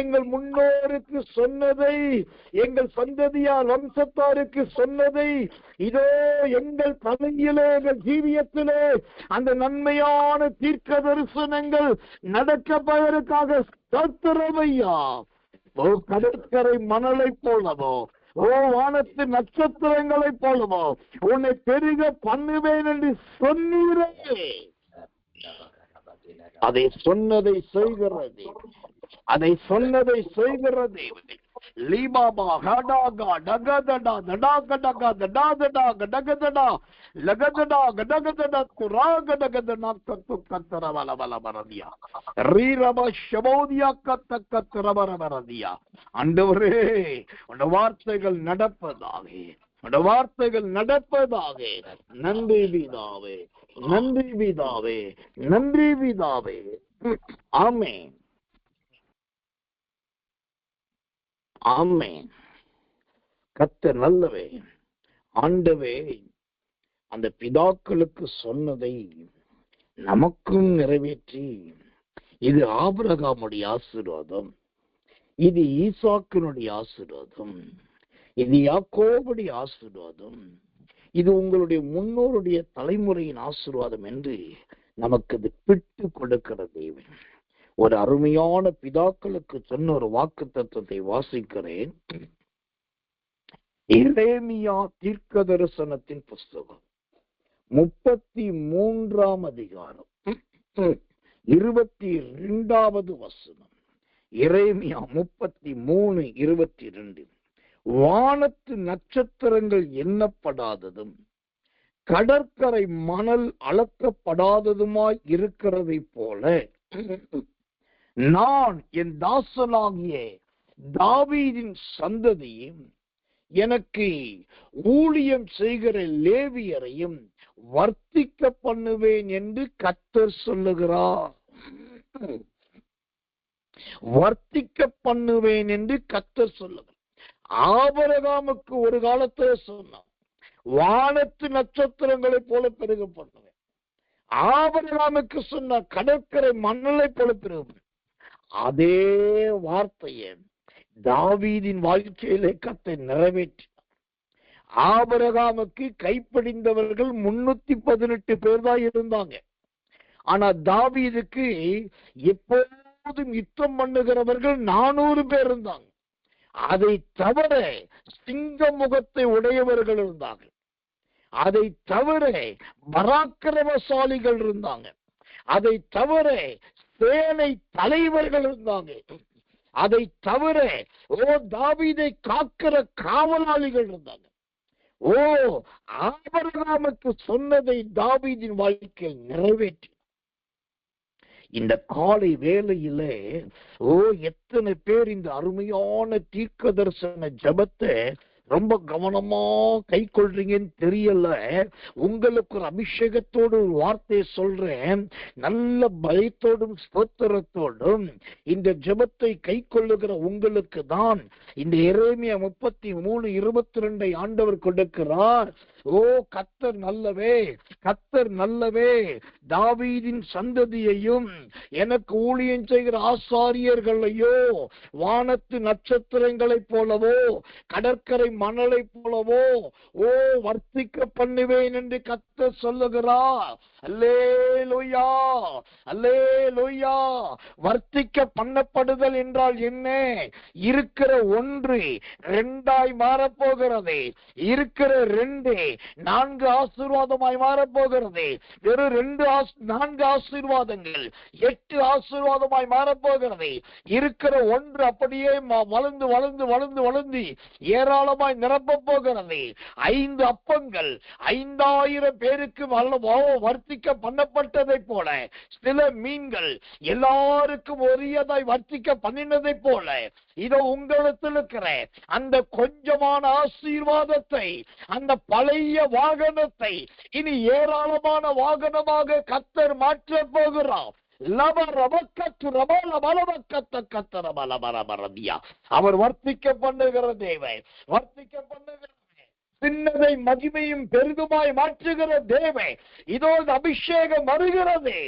எங்கள் முன்னோருக்கு சொன்னதை, எங்கள் சந்ததியார் வம்சத்தாருக்கு சொன்னதை இதோ எங்கள் தலையிலே, எங்கள் ஜீவியத்திலே அந்த நன்மையான தீர்க்க தரிசனங்கள் நடக்கப்பதற்காக ஸ்தோத்திரமையா. கடற்கரை மணலை போலவோ, வானத்து நட்சத்திரங்களை போலவோ உன்னை பெருக பண்ணுவேன் என்று சொன்னீரே, அதை சொன்னதை செய்கிறது. அதை சொன்னதை செய்கிற தேவன். லீபாபா ஹடாகா டகதடா தடாகடகா தடாதடா கடகதடா லகதடா கடகதடா குராகடகதனா கத்து கத்தரவலவலவரதியா ரீரப ஷபோதியா கத்த கத்தரவரவரதியா. ஆண்டவரே, உடைய வார்த்தைகள் நடப்பதாக, உடைய வார்த்தைகள் நடப்பதாக. நன்றி பிதாவே, நன்றி பிதாவே, நன்றி பிதாவே. ஆமென், ஆமென். கர்த்தர் நல்லவே. ஆண்டவே, அந்த பிதாக்களுக்கு சொன்னதை நமக்கும் நிறைவேற்றி, இது ஆபிரகாமுடைய ஆசீர்வாதம், இது ஈசாக்கினுடைய ஆசீர்வாதம், இது யாக்கோபுடைய ஆசீர்வாதம், இது உங்களுடைய முன்னோருடைய தலைமுறையின் ஆசீர்வாதம் என்று நமக்கு இது பிட்டு கொடுக்கிற தேவன். ஒரு அருமையான பிதாக்களுக்கு சொன்ன ஒரு வாக்கு தத்துவத்தை வாசிக்கிறேன். எரேமியா தீர்க்க தரிசனத்தின் புஸ்தகம் 33ஆம் அதிகாரம் 22வது வசனம். எரேமியா 33:22. வானத்து நட்சத்திரங்கள் எண்ணப்படாததும் கடற்கரை மணல் அளக்கப்படாததுமாய் இருக்கிறதை போல நான் என் தாசனாகிய தாவீதின் சந்ததியும் எனக்கு ஊழியம் செய்கிற லேவியரையும் வர்த்திக்க பண்ணுவேன் என்று கர்த்தர் சொல்லுகிறார். வர்த்திக்க பண்ணுவேன் என்று கர்த்தர் சொல்லுகிறார். ஆபிரகாமுக்கு ஒரு காலத்துல சொன்னார், வானத்து நட்சத்திரங்களை போல பெருக பண்ணுவேன். ஆபிரகாமுக்கு சொன்ன கடற்கரை மணலை போல பெருக. அதே வார்த்தையை தாவீதின் வாழ்க்கையிலே கர்த்தர் நிறைவேற்றினார். ஆபிரகாமுக்கு கைப்படிந்தவர்கள் 318 பேர் தான் இருந்தாங்க. ஆனா தாவீதுக்கு எப்போதும் யுத்தம் பண்ணுகிறவர்கள் 400 பேர் இருந்தாங்க. அதை தவிர சிங்க முகத்தை உடையவர்கள் இருந்தாங்க. அதை தவிர பராக்கிரமசாலிகள் இருந்தாங்க. அதை தவிர சேனை தலைவர்கள் இருந்தாங்க. அதை தவிர தாவீதை காக்கிற காவலாளிகள் இருந்தாங்க. ஆபிரகாமுக்கு சொன்னதை தாவீதின் வாழ்க்கையில் நிறைவேற்றி. இந்த காலை வேளையிலே எத்தனை பேர் இந்த அருமையான தீர்க்க தரிசன ஜெபத்தை ரொம்ப கவனமா கை கொள்றீங்கன்னு தெரியல. உங்களுக்கு ஒரு அபிஷேகத்தோடு ஒரு வார்த்தையை சொல்றேன். நல்ல பயத்தோடும் ஸ்தோத்திரத்தோடும் இந்த ஜெபத்தை கை கொள்ளுகிற உங்களுக்கு தான் இந்த எரேமியா 33:22 ஆண்டவர் கொடுக்கிறார். கர்த்தர் நல்லவே, கர்த்தர் நல்லவே. தாவீதின் சந்ததியையும் எனக்கு ஊழியம் செய்கிற ஆசாரியர்களையோ வானத்து நட்சத்திரங்களைப் போலவோ கடற்கரை மணலை போலவோ வர்த்திக்க பண்ணுவேன் என்று கர்த்தர் சொல்லுகிறார். அல்லேலூயா, அல்லேலூயா. வர்த்திக்க பண்ணப்படுதல் என்றால் என்ன? இருக்கிற ஒன்று 2ஆய் மாறப்போகிறது. இருக்கிற 2 4 ஆசீர்வாதமாய் மாறப்போகிறது. வெறும் 4 ஆசீர்வாதங்கள் 8 ஆசீர்வாதமாய் மாறப்போகிறது. இருக்கிற ஒன்று அப்படியே வளர்ந்து வளர்ந்து வளர்ந்து வளர்ந்து ஏராளமாய் நிரப்ப போகிறது. 5 அப்பங்கள் 5000 பேருக்கு வர்த்திக்க பண்ணப்பட்டதை போல, சில மீன்கள் எல்லாருக்கும் ஒரியதாய் வர்த்திக்க பண்ணினதை போல, இதோ உங்களிடத்தில் இருக்கிற அந்த கொஞ்சமான ஆசீர்வாதத்தை, அந்த பழைய வாகனத்தை இனி ஏராளமான வாகனமாக கர்த்தர் மாற்ற போகிறார். அவர் வர்த்திக்க பண்ணுகிற தேவன், வர்த்திக்க பண்ணுகிற சின்னதை மகிமையும் பெரிதுமாய் மாற்றுகிற தேவன். இதோ அபிஷேகம் வருகிறது.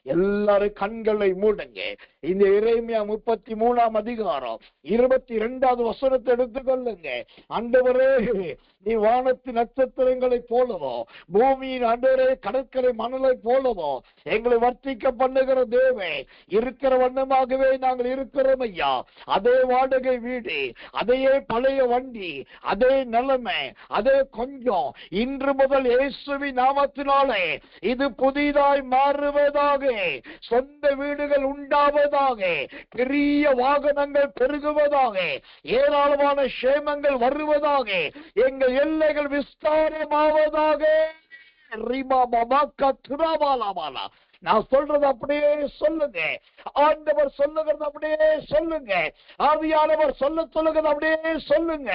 எல்லாரும் கண்களை மூடுங்க. இந்த எரேமியா 33 அதிகாரம் 22வது வசனத்தை எடுத்துக்கொள்ளுங்க. ஆண்டவரே, நீ வானத்து நட்சத்திரங்களை போலவோ பூமியின் ஆண்டவரே கடற்கரை மணலை போலவோ எங்களை வர்த்திக்க பண்ணுகிற தேவே, இருக்கிற வண்ணமாகவே நாங்கள் இருக்கிறோம் ஐயா. அதே வாடகை வீடு, அதே பழைய வண்டி, அதே நிலைமை, அதே கொஞ்சம் இன்று முதல் இயேசுவின் நாமத்தினாலே இது புதிதாய் மாறுவதாக. சொந்த வீடுகள் உண்டாவதாக, பெரிய வாகனங்கள் பெருகுவதாக, ஏராளமான சேமங்கள் வருவதாக, எங்கள் எல்லைகள் விஸ்தாரமாவதாக. நான் சொல்றது அப்படியே சொல்லுங்க. ஆண்டவர் சொல்லுகிறது அப்படியே சொல்லுங்க. ஆவியானவர் சொல்லுகிறது அப்படியே சொல்லுங்க.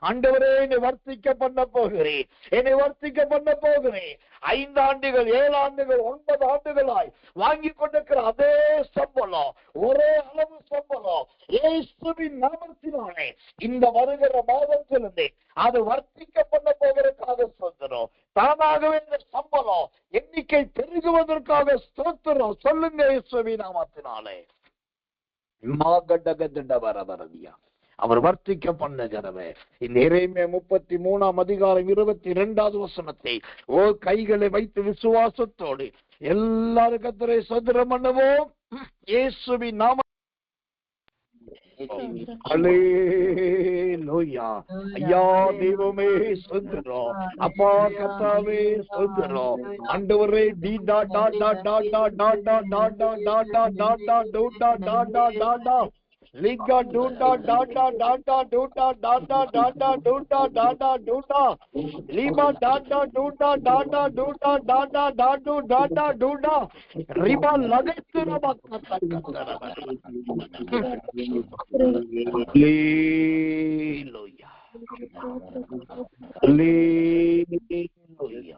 ஆண்டவரே, என்னை வர்த்திக்க பண்ண போகிறேன், என்னை வர்த்திக்க பண்ண போகிறேன். 5 ஆண்டுகள் 7 ஆண்டுகள் 9 ஆண்டுகளாய் வாங்கி கொண்டிருக்கிற அதே சம்பளம், ஒரே அளவு சம்பளம் இயேசுவின் நாமத்தினாலே இந்த வருகிற மாதத்திலிருந்து அது வர்த்திக்க பண்ண போகிறதுக்காக சொல்கிறோம். தானாகவே இந்த சம்பளம் எண்ணிக்கை பெருகுவதற்காக ஸ்தோத்திரம் சொல்லுங்க இயேசுவின் நாமத்தினாலே. அவர் வர்த்திக்க பண்ணுகிறவர். இந்த எரேமியா 33 அதிகாரம் 22வது வசனத்தை கைகளை வைத்து விசுவாசத்தோடு எல்லாரும் கர்த்தரை ஸ்தோத்திரம் பண்ணுவோம். இயேசுவின் நாம அல்லேலூயா. ஐயா தெய்வமே ஸ்தோத்திரம், அப்பா கர்த்தாவே ஸ்தோத்திரம். ஆண்டவரே டி டா டா டா டா டா டா டா டா டா டா டா டா டா டூடா டா டா டா டா லிகா டூடா டா டா டா டா டூடா டா டா டா டா டூடா டா டா டூடா லிமா டா டா டூடா டா டா டூடா டா டா டா டூ டா டா டூடா ரிபா லகைத்துர பக்கத்தக்கதர. அல்லேலூயா, அல்லேலூயா.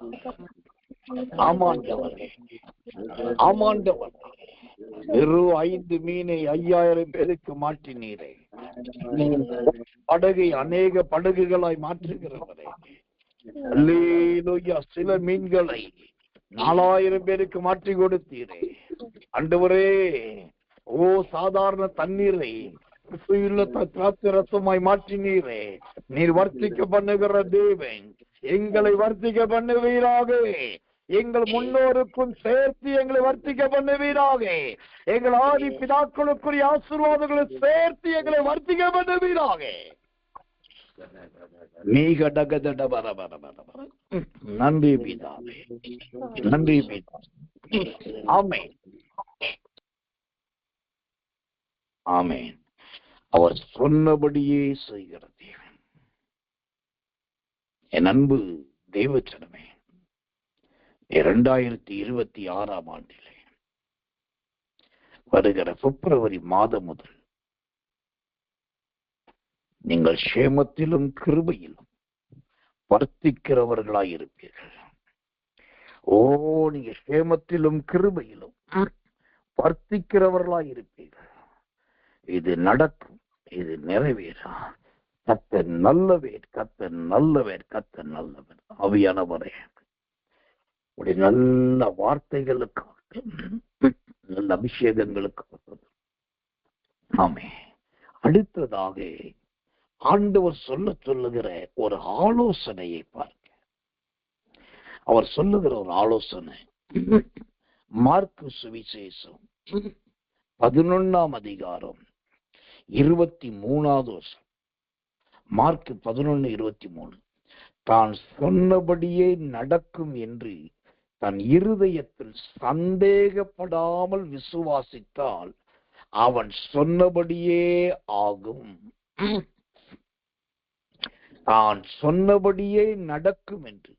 ஆமாண்டவரே, ஆமாண்டவரே, வெறும் 5 மீனை 5000 பேருக்கு மாற்றினீரே. படகை அநேக படகுகளாய் மாற்றுகிறவரே. அல்லேலூயா. சில மீன்களை 4000 பேருக்கு மாற்றி கொடுத்தீரே. ஆண்டவரே, சாதாரண தண்ணீரை திராட்சை ரசமாய் மாற்றினீரே. நீர் வர்த்திக்க பண்ணுகிற தேவன், எங்களை வர்த்திக்க பண்ணுவீராக. எங்கள் முன்னோருக்கும் சேர்த்து எங்களை வர்த்திக்க பண்ணுவீராக. எங்கள் ஆதி பிதாக்களுக்குரிய ஆசீர்வாதங்களை சேர்த்து எங்களை வர்த்திக்க பண்ணுவீராக. நன்றி பிதாவே, நன்றி பிதாவே. ஆமென், ஆமென். அவர் சொன்னபடியே செய்கிற தேவன். என் அன்பு தேவச்சனமே, 2026 ஆண்டிலே வருகிற பிப்ரவரி மாதம் முதல் நீங்கள் சேமத்திலும் கிருபையிலும் வர்த்திக்கிறவர்களாயிருப்பீர்கள். நீங்க சேமத்திலும் கிருபையிலும் வர்த்திக்கிறவர்களாயிருப்பீர்கள். இது நடக்கும், இது நிறைவேறும். கர்த்தர் நல்லவர், கர்த்தர் நல்லவர், கர்த்தர் நல்லவர். ஆவியானவரே, உடைய நல்ல வார்த்தைகளுக்காக, நல்ல அபிஷேகங்களுக்காக ஆமென். அடுத்ததாக ஆண்டவர் சொல்லுகிற ஒரு ஆலோசனையை பார்க்க, அவர் சொல்லுகிற ஒரு ஆலோசனை மார்க்கு சுவிசேஷம் 11 அதிகாரம் 23வது வசனம். மார்க் 11:23. தான் சொன்னபடியே நடக்கும் என்று தன் இருதயத்தில் சந்தேகப்படாமல் விசுவாசித்தால் அவன் சொன்னபடியே ஆகும். தான் சொன்னபடியே நடக்கும் என்று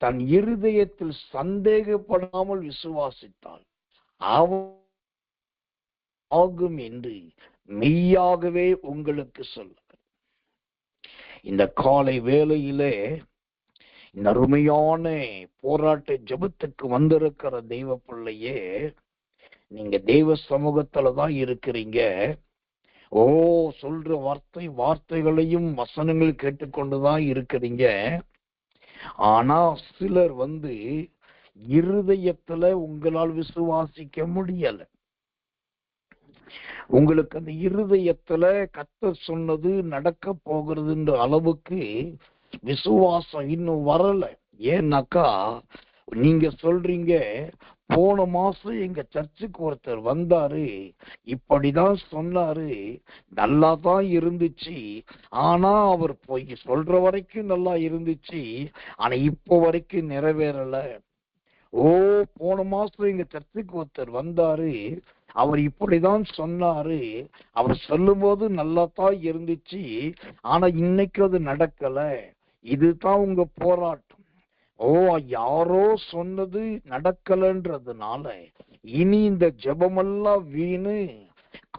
தன் இருதயத்தில் சந்தேகப்படாமல் விசுவாசித்தால் ஆகும் என்று மெய்யாகவே உங்களுக்கு சொல்லுங்கள். இந்த காலை வேளையிலே இந்த அருமையான போராட்ட ஜெபத்துக்கு வந்திருக்கிற தெய்வ பிள்ளையே, நீங்க தெய்வ சமூகத்துலதான் இருக்கிறீங்க. சொல்ற வார்த்தைகளையும் வசனங்கள் கேட்டுக்கொண்டுதான் இருக்கிறீங்க. ஆனா சிலர் இருதயத்துல உங்களால் விசுவாசிக்க முடியல. உங்களுக்கு அந்த இருதயத்துல கர்த்தர் சொன்னது நடக்க போகிறதுன்ற அளவுக்கு விசுவாசம் இன்னும் வரல. ஏன்னாக்கா நீங்க சொல்றீங்க, போன மாசம் எங்க சர்ச்சுக்கு ஒருத்தர் வந்தாரு, இப்படிதான் சொன்னாரு, நல்லா தான் இருந்துச்சு, ஆனா அவர் போய் சொல்ற வரைக்கும் நல்லா இருந்துச்சு, ஆனா இப்போ வரைக்கும் நிறைவேறல. ஓ, போன மாசம் எங்க சர்ச்சுக்கு ஒருத்தர் வந்தாரு, அவர் இப்படிதான் சொன்னாரு, அவர் சொல்லும் போது நல்லா தான் இருந்துச்சு, ஆனா இன்னைக்கு அது நடக்கல. இதுதான் உங்க போராட்டம். ஓ, யாரோ சொன்னது நடக்கலன்றதுனால இனி இந்த ஜெபமெல்லாம் வீணு,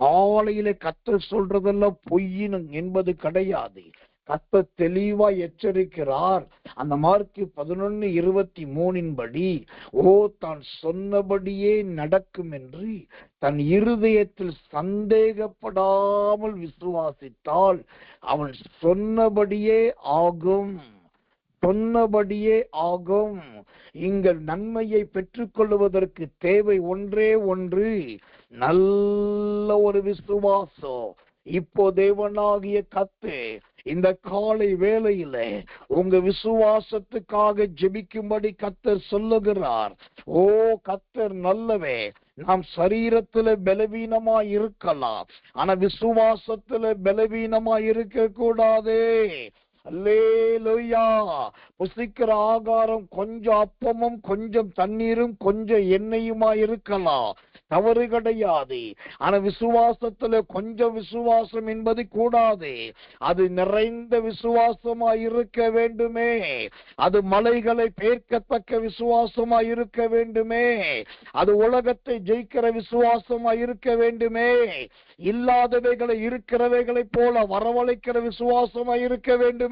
காலையில கர்த்தர் சொல்றதெல்லாம் பொய்யின்னு என்பது கிடையாது. கர்த்தர் தெளிவா எச்சரிக்கிறார். அந்த மார்க்கு 11:23 படி, ஓ, தான் சொன்னபடியே நடக்கும் என்று தன் இருதயத்தில் சந்தேகப்படாமல் விசுவாசித்தால் அவன் சொன்னபடியே ஆகும், சொன்னபடியே ஆகும். இங்கள் நன்மையை பெற்றுக்கொள்வதற்கு தேவை ஒன்றே ஒன்று, நல்ல ஒரு விசுவாசம். இப்போ தேவனாகிய கர்த்தர் இந்த காலை வேளையில உங்க விசுவாசத்துக்காக ஜெபிக்கும்படி கர்த்தர் சொல்லுகிறார். ஓ, கர்த்தர் நல்லவே. நாம் சரீரத்துல பலவீனமா இருக்கலாம், ஆனா விசுவாசத்துல பலவீனமா இருக்க கூடாதே. அல்லேலூயா. புசிக்கிற ஆகாரம் கொஞ்சம் அப்பமும் கொஞ்சம் தண்ணீரும் கொஞ்சம் எண்ணெயுமா இருக்கலாம், தவறு கிடையாது. ஆனா விசுவாசத்துல கொஞ்சம் விசுவாசம் என்பது கூடாது, அது நிறைந்த விசுவாசமா இருக்க வேண்டுமே. அது மலைகளை பெயர்க்கத்தக்க விசுவாசமா இருக்க வேண்டுமே. அது உலகத்தை ஜெயிக்கிற விசுவாசமா இருக்க வேண்டுமே. இல்லாதவைகளை இருக்கிறவைகளை போல வரவழைக்கிற விசுவாசமா இருக்க வேண்டுமே.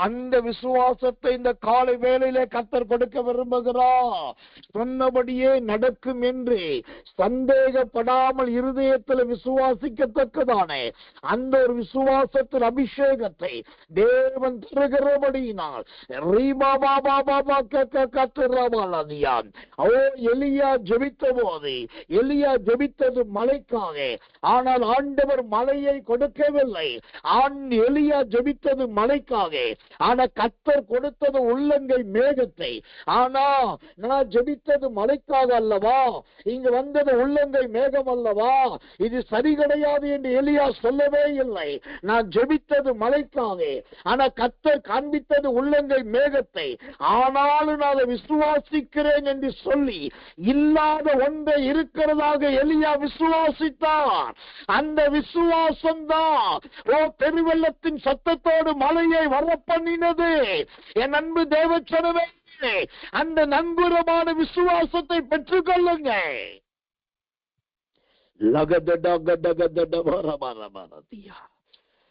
அந்த விசுவாசத்தை இந்த காலை வேளையிலே கர்த்தர் கொடுக்க விரும்புகிறார். சொன்னபடியே நடக்கும் என்று சந்தேகப்படாமல் இருதயத்தில் விசுவாசிக்கத்தக்கதானே அந்த ஒரு விசுவாசத்தின் அபிஷேகத்தை தேவன் தருகிறபடியினால் எலியா ஜெபித்த போது, எலியா ஜெபித்தது மலைக்காக, ஆனால் ஆண்டவர் மலையை கொடுக்கவில்லை. எலியா ஜெபித்தது மலைக்காக, ஆனா கர்த்தர் கொடுத்தது உள்ளங்கை மேகத்தை. ஆனா நான் ஜெபித்தது மலைக்காக அல்லவா, இங்கு வந்தது உள்ளங்கை மேகம் அல்லவா, இது சரி கிடையாது என்று எலியா சொல்லவே இல்லை. நான் ஜெபித்தது மலைக்காக, ஆனா கர்த்தர் காண்பித்தது உள்ளங்கை மேகத்தை. ஆனாலும் நான் விசுவாசிக்கிறேன் என்று சொல்லி இல்லாத ஒன்றை இருக்கிறதாக எலியா விசுவாசித்தார். அந்த விசுவாசம் தான் பெருவெள்ளத்தின் சத்தத்தோடு மலையை வர பண்ணினது. என் அன்பு தேவச்சனவே, அந்த நங்கூரமான விசுவாசத்தை பெற்றுக் கொள்ளுங்க.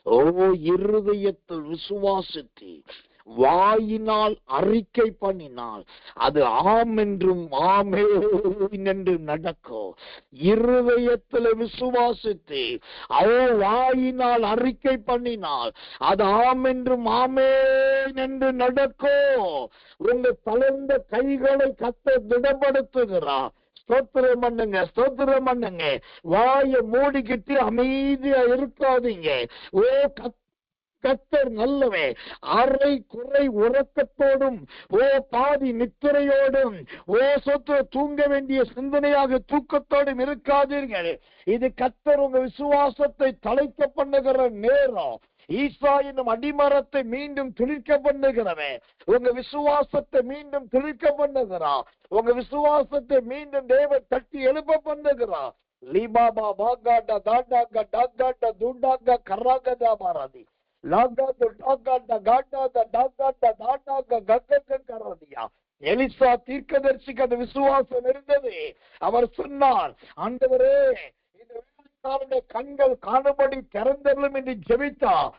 ஓ, இருதயத்தில் விசுவாசித்து வாயினால் அறிக்கை பண்ணினால் அது ஆம் என்றும் ஆமென் என்றும் நடக்கும். இருதயத்தில் விசுவாசித்து வாயினால் அறிக்கை பண்ணினால் அது ஆம் என்றும் ஆமென் என்று நடக்கும். உங்க தளர்ந்த கைகளை கர்த்தர் திடப்படுத்துகிறார். ஸ்தோத்திரம் பண்ணுங்க, ஸ்தோத்திரம் பண்ணுங்க. வாயை மூடிக்கிட்டு அமைதியா இருக்காதீங்க. ஓ, கர்த்தர் நல்லவே. அரை குறை உறக்கத்தோடும் பாதி நித்திரையோடும் தூங்க வேண்டிய சிந்தனையாக தூக்கத்தோடும் இருக்காதீர்கள். இது கர்த்தர் உங்க விசுவாசத்தை தலைக்க பண்ணுகிற நேரம். ஈசா என்னும் அடிமரத்தை மீண்டும் துளிர்க்க பண்ணுகிறவே, உங்க விசுவாசத்தை மீண்டும் துளிர்க்க பண்ணுகிறா. உங்க விசுவாசத்தை மீண்டும் தேவ தட்டி எழுப்ப பண்ணுகிறா. லீபாபா பாகாடா தாடாகா டாகாடா தூண்டாகா கராகதா மாராதி எலிசா தீர்க்கதரிசிக்கு அந்த விசுவாசம் இருந்தது. அவர் சொன்னார், ஆண்டவரே, இந்த வேலைக்காரனுடைய கண்கள் காணும்படி திறந்தருளும் என்று ஜெபித்தார்.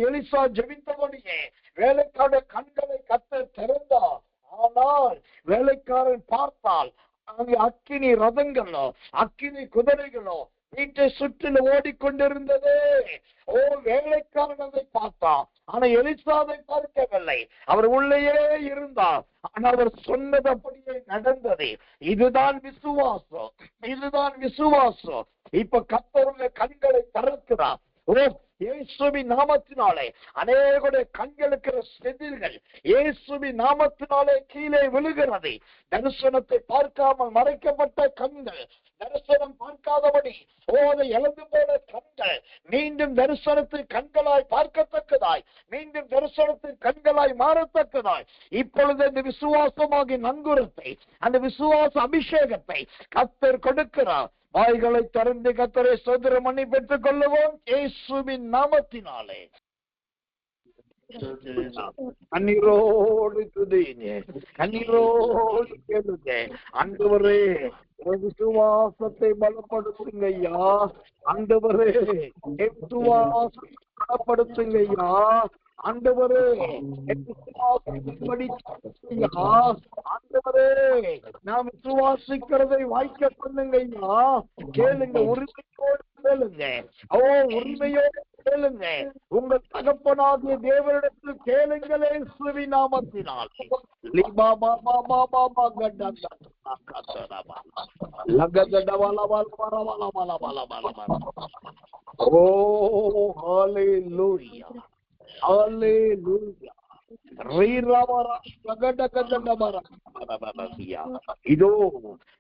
எலிசா ஜெபித்தபடியே வேலைக்காரனுடைய கண்களை கர்த்தர் திறந்தார். ஆனால் வேலைக்காரன் பார்த்தால் அங்கே அக்கினி ரதங்களோ அக்கினி குதிரைகளோ வீட்டை சுற்றிலும் ஓடிக்கொண்டிருந்தது. ஓ, வேலைக்காரன் அதை பார்த்தான், ஆனா எலிசாவை பார்க்கவில்லை. அவர் உள்ளேயே இருந்தார், ஆனா அவர் சொன்னது அப்படியே நடந்தது. இதுதான் விசுவாசம், இதுதான் விசுவாசம். இப்ப கர்த்தருடைய கண்களை திறக்கிறார். ஓ, இயேசுவின் நாமத்தினாலே அநேகருடைய கண்களுக்கு செதில்கள் இயேசுவின் நாமத்தினாலே கீழே விழுகிறது. தரிசனத்தை பார்க்காமல் மறைக்கப்பட்ட கண்கள், தரிசனம் பார்க்காதபடி அதை இழந்து போன கண்கள் மீண்டும் தரிசனத்தை கண்களாய் பார்க்கத்தக்கதாய், மீண்டும் தரிசனத்தை கண்களாய் மாறத்தக்கதாய் இப்பொழுது அந்த விசுவாசமாகிய நங்குரத்தை, அந்த விசுவாச அபிஷேகத்தை கர்த்தர் கொடுக்கிறார். வாய்களை திறந்து கர்த்தரை ஸ்தோத்திரம் பண்ணி பெற்றுக் கொள்ளுவோம் இயேசுவின் நாமத்தினாலே. கண்ணீரோடு துதிங்க, கண்ணீரோடு கேளுங்க. ஆண்டவரே, விசுவாசத்தை பலப்படுத்துங்க ஐயா. ஆண்டவரே, விசுவாசத்தை பலப்படுத்துங்க ஐயா. ஆண்டவரே, ஆண்டவரே, நாம் விசுவாசிக்கிறதை வாய்க்க பண்ணுங்க ஐயா. கேளுங்க, உரிமையோடு கேளுங்க. உரிமையோடு கேளுங்க. உங்கள் தகப்பனாகிய தேவனிடத்தில் கேளுங்களே இயேசுவின் நாமத்தினால். ஓ, ஹalleluya, ஹalleluya. இதோ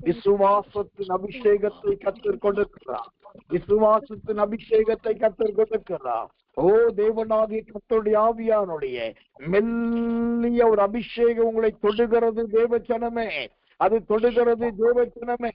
விசுவாசத்தின் அபிஷேகத்தை கர்த்தர் கொடுக்கிறார். விசுவாசத்தின் அபிஷேகத்தை கர்த்தர் கொடுக்கிறார். ஓ, தேவனாகிய கர்த்தருடைய ஆவியானுடைய மெல்லிய ஒரு அபிஷேகம் உங்களை தொடுகிறது தேவஜனமே. அது தொடுகிறது தேவஜனமே.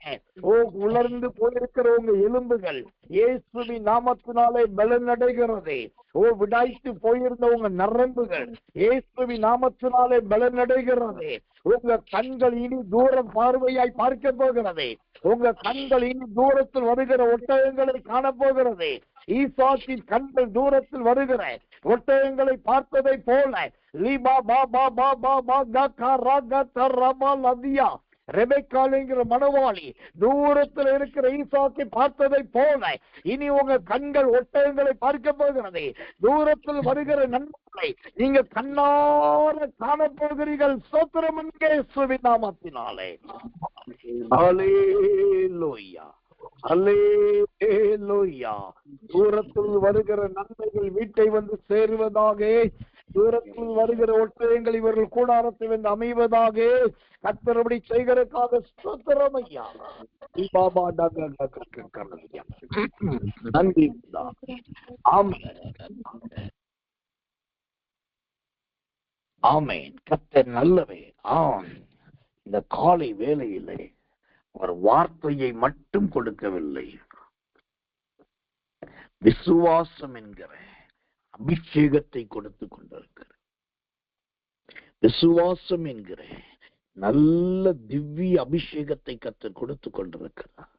ஓ, உலர்ந்து போயிருக்கிற உங்க எலும்புகள் இயேசுவின் நாமத்தினாலே பலனடைகிறது. ஓ, விடாய்த்து போயிருந்த உங்க நரம்புகள் இயேசுவின் நாமத்தினாலே பலனடைகிறது. உங்க கண்கள் இனி தூரம் பார்வையாய் பார்க்க போகிறது. உங்க கண்கள் இனி தூரத்தில் வருகிற ஒட்டகங்களை காணப்போகிறது. ஈசாக்கின் கண்கள் தூரத்தில் வருகிற ஒட்டகங்களை பார்த்ததை போல ரெபெக்காளுங்கிற மணவாளி தூரத்தில் இருக்கிற ஈசாக்கை பார்த்ததை போல இனி உங்க கண்கள் ஒட்டகங்களை பார்க்க போகிறது. தூரத்தில் வருகிற நன்மைகளை நீங்க கண்ணார காணப்போகிறீர்கள். ஸ்தோத்திரம் இயேசுவின் நாமத்தினாலே. ஹல்லேலூயா, ஹல்லேலூயா. தூரத்தில் வருகிற நன்மைகள் வீட்டை வந்து சேருவதாக. தூரத்தில் வருகிற ஒட்டகங்கள் இவர்கள் கூடாரத்தை வந்து அமைவதாக. கர்த்தரபடி செய்கிறதுக்காக ஸ்தோத்திரம் ஐயா. நன்றி. ஆமென், ஆமென். கர்த்தர் நல்லவே. இந்த காலை வேளையிலே அவர் வார்த்தையை மட்டும் கொடுக்கவில்லை, விசுவாசம் என்கிற அபிஷேகத்தை கொடுத்து கொண்டிருக்கிறார். விசுவாசம் என்கிற நல்ல திவ்ய அபிஷேகத்தை கர்த்தர் கொடுத்து கொண்டிருக்கிறார்.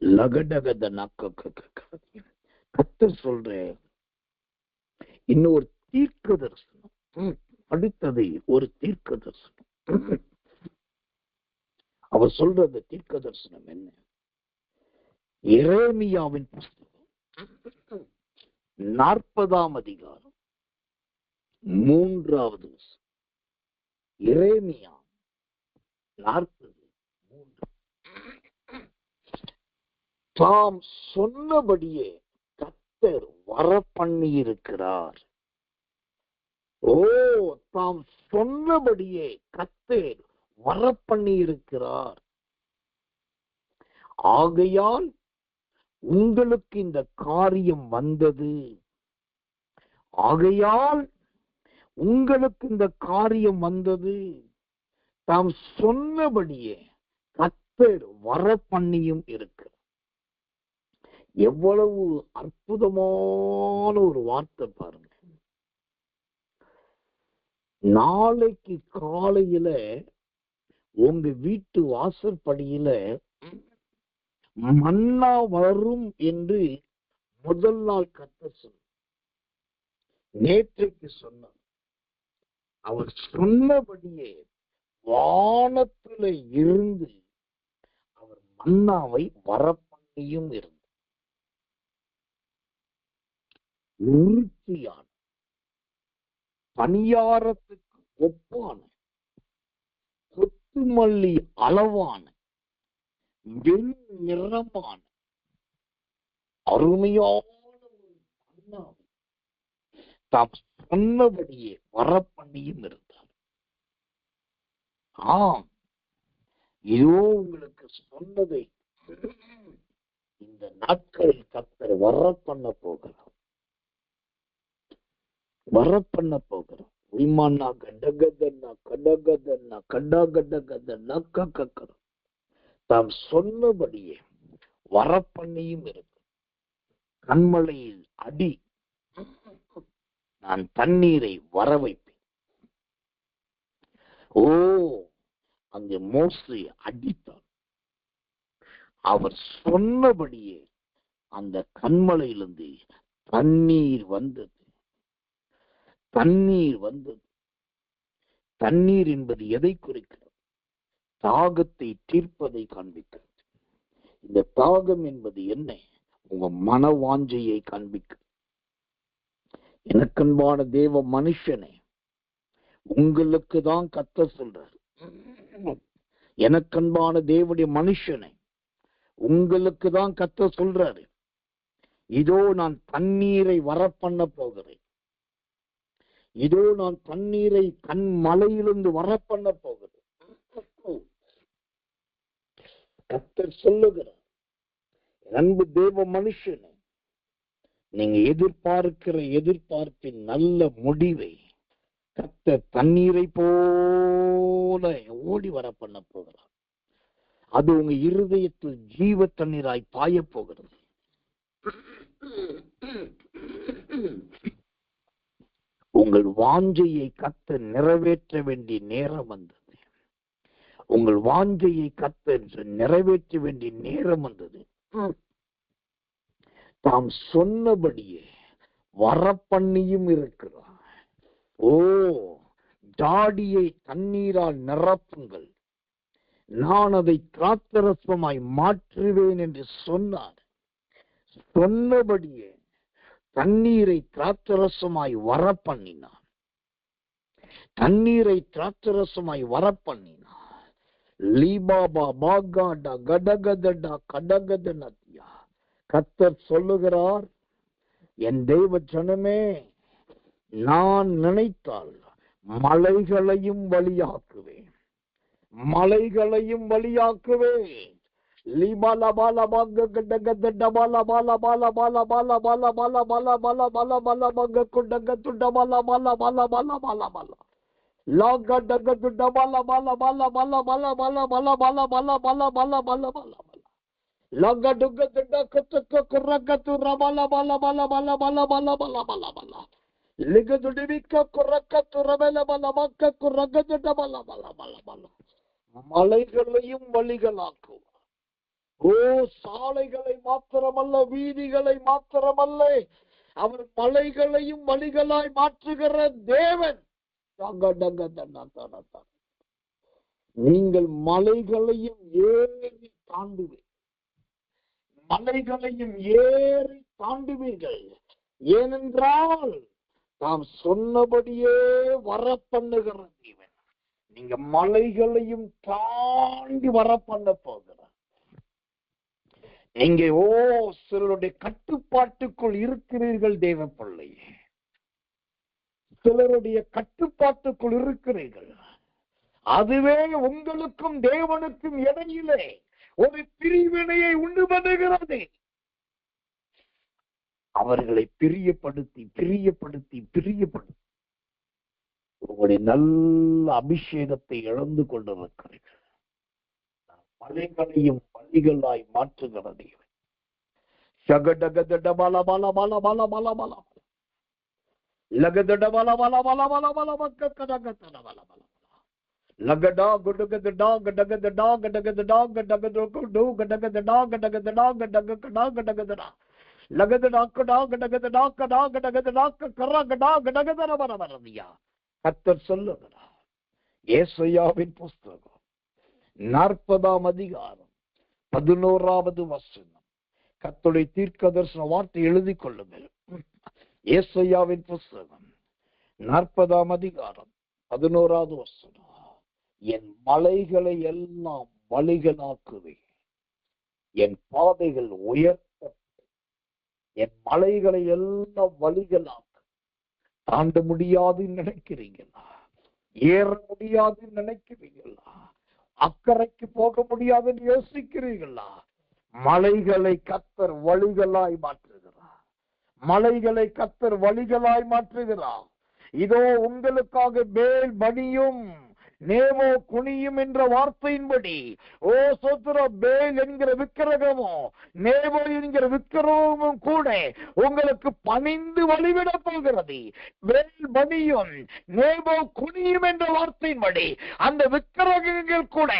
லகடகத கர்த்தர் சொல்ற இன்னொரு தீர்க்க தரிசனம், அடுத்தது ஒரு தீர்க்க தரிசனம். அவர் சொல்றது தீர்க்க தரிசனம் என்ன? எரேமியாவின் புஸ்தகம் 40ஆம் அதிகாரம் 3வது வசனம். எரேமியா 40:3. தாம் சொன்னபடியே கர்த்தர் வரப்பண்ணியிருக்கிறார். ஓ, தாம் சொன்னபடியே கர்த்தர் வரப்பண்ணியிருக்கிறார். ஆகையால் உங்களுக்கு இந்த காரியம் வந்தது. ஆகையால் உங்களுக்கு இந்த காரியம் வந்தது. தாம் சொன்னபடியே கர்த்தர் வரப்பண்ணியும் இருக்கிறார். எவ்வளவு அற்புதமான ஒரு வார்த்தை பாருங்க. நாளைக்கு காலையில உங்க வீட்டு வாசற்படியில மன்னா வரும் என்று முதல் நாள் கர்த்தர் சொன்னார். நேற்றைக்கு சொன்னார். அவர் சொன்னபடியே வானத்தில இருந்து அவர் மன்னாவை வரப்பண்ணியும் இருந்தார். உறுதியான, பணியாரத்துக்கு ஒப்பான, கொத்துமல்லி அளவான, வெண் நிறமான அருமையான ஒரு மன்னாவை தாம் சொன்னபடியே வரப்பண்ணியும் இருந்தார். ஆம், இதோ உங்களுக்கு சொன்னதை இந்த நாட்களில் கர்த்தர் வரப்பண்ண போகிறார். வரப்பண்ண போகிறார். விமானா கடகதன்னா கடகதன்னா கடகடகதன்னா கக்கற தாம் சொன்னபடியே வரப்பண்ணியும் இருக்கு. கண்மலையில் அடி, நான் தண்ணீரை வர வைப்பேன். ஓ, அங்கே மோசே அடித்தார். அவர் சொன்னபடியே அந்த கண்மலையிலிருந்து தண்ணீர் வந்தது. தண்ணீர் வந்தது. தண்ணீர் என்பது எதை குறிக்கிறது? தாகத்தை தீர்ப்பதை காண்பிக்கிறது. இந்த தாகம் என்பது என்ன? உங்க மன வாஞ்சையை காண்பிக்கிறது. எனக்கன்பான தேவ மனுஷனே, உங்களுக்கு தான் கர்த்தர் சொல்றார். எனக்கன்பான தேவனுடைய மனுஷனே, உங்களுக்கு தான் கர்த்தர் சொல்றாரு, இதோ நான் தண்ணீரை வரப்பண்ண போகிறேன். இதோ நான் தண்ணீரை கண்மலையிலிருந்து வரப்பண்ண போகிறேன். கர்த்தர் சொல்லுகிறார், அன்பு தேவ மனுஷனே, நீங்க எதிர்பார்க்கிற எதிர்பார்ப்பின் நல்ல முடிவை கர்த்தர் தண்ணீரை போல ஓடி வர பண்ண போகிறார். அது உங்க இருதயத்தில் ஜீவ தண்ணீராய் பாய போகிறது. உங்கள் வாஞ்சையை கர்த்தர் நிறைவேற்ற வேண்டிய நேரம் வந்தது. உங்கள் வாஞ்சையை கர்த்தர் நிறைவேற்ற வேண்டிய நேரம் வந்தது. தாம் சொன்னபடியே வரப்பண்ணியும் இருக்கிறார். ஓ, ஜாடியை தண்ணீரால் நிரப்புங்கள், நான் அதை திராட்சரசமாய் மாற்றுவேன் என்று சொன்னார். சொன்னபடியே தண்ணீரை திராட்சரசமாய் வரப்பண்ணினார். தண்ணீரை திராட்சரசமாய் வரப்பண்ணினார். லீபாபா பாகாடா கடகதடா கடகதனத்தியா. கர்த்தர் சொல்லுகிறார், என் தெய்வ ஜனமே, நான் நினைத்தால் மலைகளையும் வழியாக்குவேன், மலைகளையும் வழியாக்குவேன். மலைகளையும் வழிகளாக்கும். ஓ, சாலைகளை மாத்திரமல்ல, வீதிகளை மாத்திரமல்ல, அவர் மலைகளையும் வழிகளாய் மாற்றுகிற தேவன். நீங்கள் மலைகளையும் ஏறி தாண்டுவீர்கள், மலைகளையும் ஏறி தாண்டுவீர்கள். ஏனென்றால் நாம் சொன்னபடியே வர பண்ணுகிற தேவன். நீங்க மலைகளையும் தாண்டி வர பண்ண போகிறார். நீங்க சிலருடைய கட்டுப்பாட்டுக்குள் இருக்கிறீர்கள் தேவ பிள்ளையே, சிலருடைய கட்டுப்பாட்டுக்குள் இருக்கிறீர்கள். அதுவே உங்களுக்கும் தேவனுக்கும் இடையிலே ஒரு பிரிவினையை உண்டு பண்ணுகிறது. அவர்களை பிரியப்படுத்தி பிரியப்படுத்தி பிரியப்படுத்தி உங்களுடைய நல்ல அபிஷேகத்தை இழந்து கொண்டிருக்கிறீர்கள். மலைகளையும் வழிகளாய் மாற்றுகிறது. கர்த்தர் சொல்லுகிறார், ஏசாயாவின் புஸ்தகம் 40ஆம் அதிகாரம் 11வது வசனம். கர்த்தருடைய தீர்க்கதரிசன வார்த்தை எழுதி கொள்ளுங்கள். ஏசாயாவின் புஸ்தகம் 40ஆம் அதிகாரம் 11வது வசனம். என் மலைகளை எல்லாம் வழிகளாக்குவேன், என் பாதைகள் உயர்த்த, என் மலைகளை எல்லாம் வழிகளாக்கு. தாண்ட முடியாதுன்னு நினைக்கிறீங்களா? ஏற முடியாதுன்னு நினைக்கிறீங்களா? அக்கறைக்கு போக முடியாதுன்னு யோசிக்கிறீங்களா? மலைகளை கர்த்தர் வழிகளாய் மாற்றுகிறார். மலைகளை கர்த்தர் வழிகளாய் மாற்றுகிறார். இதோ உங்களுக்காக மேல் பனியும் நேமோ குனியும் என்ற வார்த்தையின்படி, ஓ சோத்திர, பேல் என்கிற விக்கிரகமோ நேமோ என்கிற விக்கிரகமும் கூட உங்களுக்கு பணிந்து வழிவிட போகிறது. பேல் பனியும் நேமோ குனியும் என்ற வார்த்தையின்படி அந்த விக்கிரகங்கள் கூட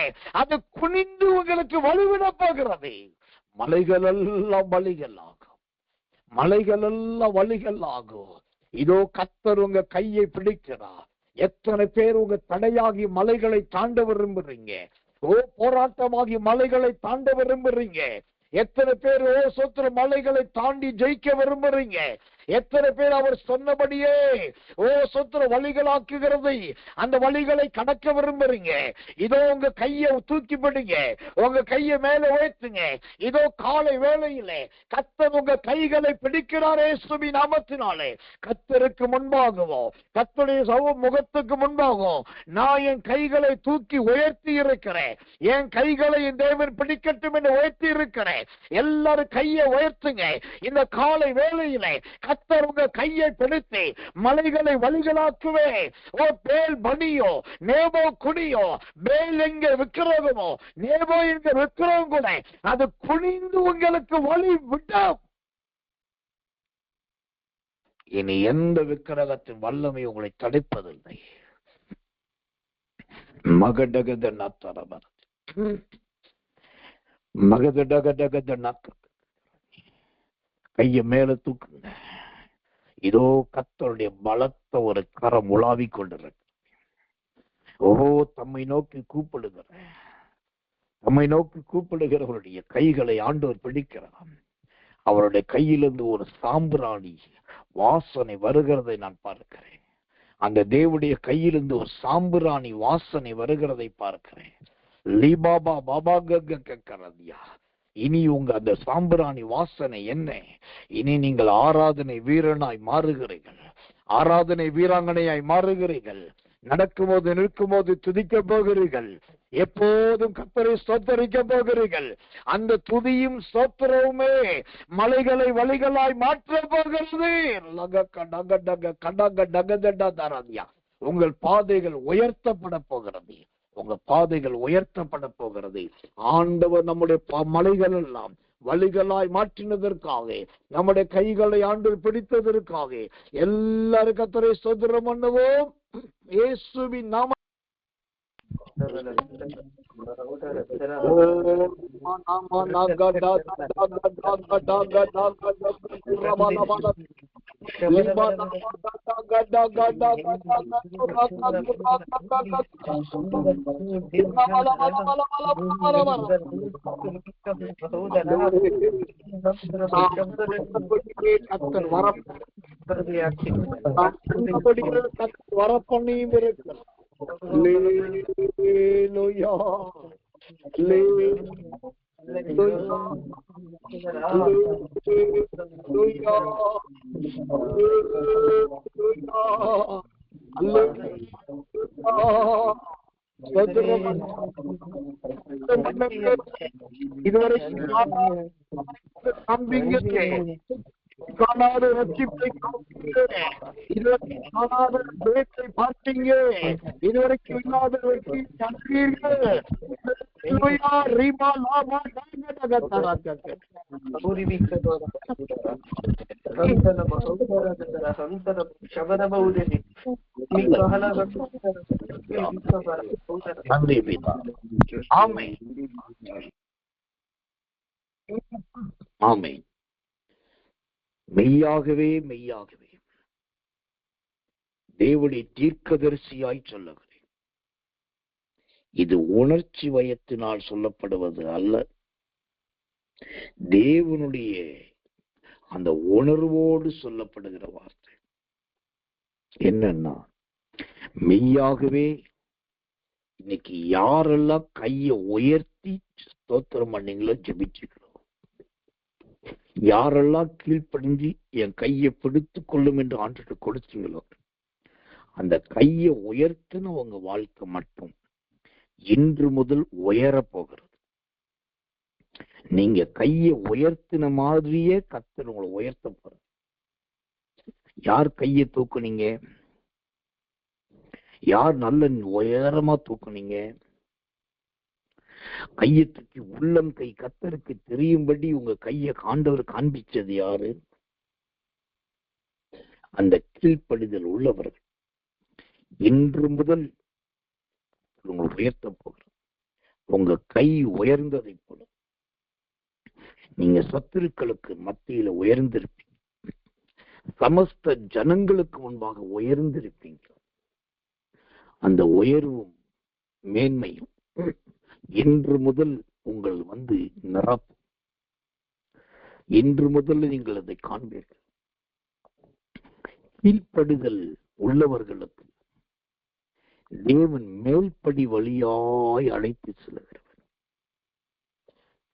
அது குனிந்து உங்களுக்கு வழிவிட போகிறது. மலைகள் எல்லாம் வழிகளாகும், மலைகள் எல்லாம் வழிகளாகும். இதோ கர்த்தர் உங்க கையை பிடிக்கிறார். எத்தனை பேர் உங்க தடையாகி மலைகளை தாண்ட விரும்புறீங்க? ஓ, போராட்டமாகி மலைகளை தாண்ட விரும்புறீங்க? எத்தனை பேர் ஓ சொத்திர மலைகளை தாண்டி ஜெயிக்க விரும்புறீங்க? எத்தனை பேர் அவர் சொன்னபடியே ஓ சொத்திர வழிகளாக்குகிறதை அந்த வழிகளை கடக்க விரும்புறீங்க? இதோ உங்க கையை தூக்கி பிடிங்க, உங்க கையை மேல உயர்த்துங்க. இதோ காலை வேளையிலே கர்த்தர் உங்க கைகளை பிடிக்கிறாரே இயேசுவின் நாமத்தினாலே. கர்த்தருக்கு முன்பாகவோ கர்த்தருடைய முகத்துக்கு முன்பாகவும் நான் என் கைகளை தூக்கி உயர்த்தி இருக்கிறேன். என் கைகளை என் தேவன் பிடிக்கட்டும் என்று உயர்த்தி இருக்கிறேன். எல்லாரும் கையை உயர்த்துங்க. இந்த காலை வேளையிலே கர்த்தர் உங்க கையை பிடித்து மலைகளை வழிகளாக்குவே. ஓ பேல் பனியோ நேபோ குனியோ, பேல் எங்க விக்கிரகமோ நேபோ எங்க விக்கிரகம் கூட அது குனிந்து உங்களுக்கு வழி விட்டோம். இனி எந்த விக்கிரகத்தின் வல்லமை உங்களை தடுப்பதில்லை. மகடகத நத்தரபர மகதடகடகத நக்க கைய மேல தூக்குங்க. இதோ கர்த்தருடைய பலத்த ஒரு கரம் உலாவி கொண்டிருக்கு. ஓஹோ, தம்மை நோக்கி கூப்பிடுகிற, தம்மை நோக்கி கூப்பிடுகிறவருடைய கைகளை ஆண்டவர் பிடிக்கிறார். அவருடைய கையிலிருந்து ஒரு சாம்பிராணி வாசனை வருகிறதை நான் பார்க்கிறேன். அந்த தேவனுடைய கையிலிருந்து ஒரு சாம்பிராணி வாசனை வருகிறதை பார்க்கிறேன். லீபாபா பாபா கரதியா. இனி உங்க அந்த சாம்பிராணி வாசனை என்ன? இனி நீங்கள் ஆராதனை வீரனாய் மாறுகிறீர்கள், ஆராதனை வீராங்கனையாய் மாறுகிறீர்கள். நடக்கும்போது நிற்கும்போது துதிக்க போகிறீர்கள். எப்போதும் கர்த்தரை ஸ்தோத்தரிக்க போகிறீர்கள். அந்த துதியும் ஸ்தோத்திரவுமே மலைகளை வழிகளாய் மாற்ற போகிறது. உங்கள் பாதைகள் உயர்த்தப்பட போகிறது. உங்க பாதைகள் உயர்த்தப்பட போகிறது. ஆண்டவர் நம்முடைய மலைகள் எல்லாம் வழிகளாய் மாற்றினதற்காக, நம்முடைய கைகளை ஆண்டவர் பிடித்ததற்காக எல்லாரும் கர்த்தரை ஸ்தோத்திரம் பண்ணுவோம். இயேசுவின் நாம வரப்பண்ணியும் இருக்கிற இதுவரை காணாத ரட்சிப்பை இதுவரை காணாத பேச்சை பார்த்தீங்க, இதுவரைக்கும் இல்லாத வெற்றி கண்டீர்கள். ஆமென். மெய்யாகவே மெய்யாகவே தேவனுடைய தீர்க்கதரிசியாய் சொல்லுகிறேன். இது உணர்ச்சி வயத்தினால் சொல்லப்படுவது அல்ல. தேவனுடைய அந்த உணர்வோடு சொல்லப்படுகிற வார்த்தை என்னன்னா, மெய்யாகவே இன்னைக்கு யாரெல்லாம் கையை உயர்த்தி ஸ்தோத்திரம் பண்ணீங்களோ, ஜெபிச்சுக்கிறோம், யாரெல்லாம் கீழ்ப்படிஞ்சு என் கையை பிடித்துக் கொள்ளும் என்று ஆண்டுட்டு கொடுத்தீங்களோ, அந்த கையை உயர்த்தின உங்க வாழ்க்கை மட்டும் இன்று முதல் உயர போகிறது. நீங்க கையை உயர்த்தின மாதிரியே கர்த்தர் உங்களை உயர்த்த போற. யார் கையை தூக்குனீங்க? யார் நல்ல உயரமா தூக்குனீங்க? கையை தூக்கி உள்ளம் கை கர்த்தருக்கு தெரியும்படி உங்க கையை ஆண்டவர் காண்பிச்சது யாரு? அந்த கீழ்ப்படிதல் உள்ளவர்கள். இன்று முதல் உங்களை உயர்த்த போகிற உங்க கை உயர்ந்ததை போல நீங்க சத்துருக்களுக்கு மத்தியில உயர்ந்திருப்பீங்க, சமஸ்த ஜனங்களுக்கு முன்பாக உயர்ந்திருப்பீங்க. அந்த உயர்வும் மேன்மையும் இன்று முதல் உங்கள் நிரப்பும். இன்று முதல் நீங்கள் அதை காண்பீர்கள். கீழ்ப்படிதல் உள்ளவர்களுக்கு தேவன் மேல்படி வழியாய் அழைத்து செல்கிறவர்.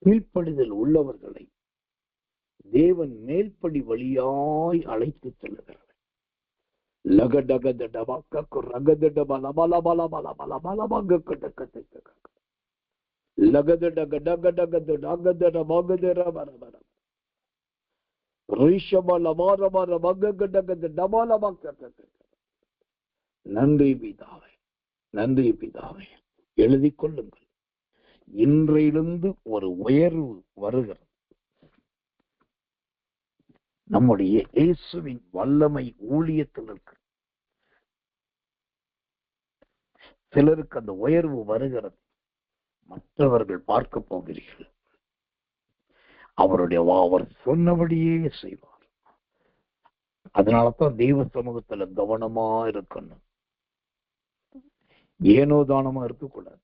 கீழ்ப்படிதல் உள்ளவர்களை தேவன் மேல்படி வழியாய் அழைத்து செல்கிறவர். நன்றி பிதாவே, நன்றி பிதாவே. எழுதி கொள்ளுங்கள், இன்றையிலிருந்து ஒரு உயர்வு வருகிறது. நம்முடைய இயேசுவின் வல்லமை ஊழியத்தில் இருக்கு. சிலருக்கு அந்த உயர்வு வருகிறது, மற்றவர்கள் பார்க்க போகிறீர்கள். அவர் சொன்னபடியே செய்வார். அதனாலதான் தெய்வ சமூகத்துல கவனமா இருக்கணும். ஏனோ தானமா இருக்கக்கூடாது.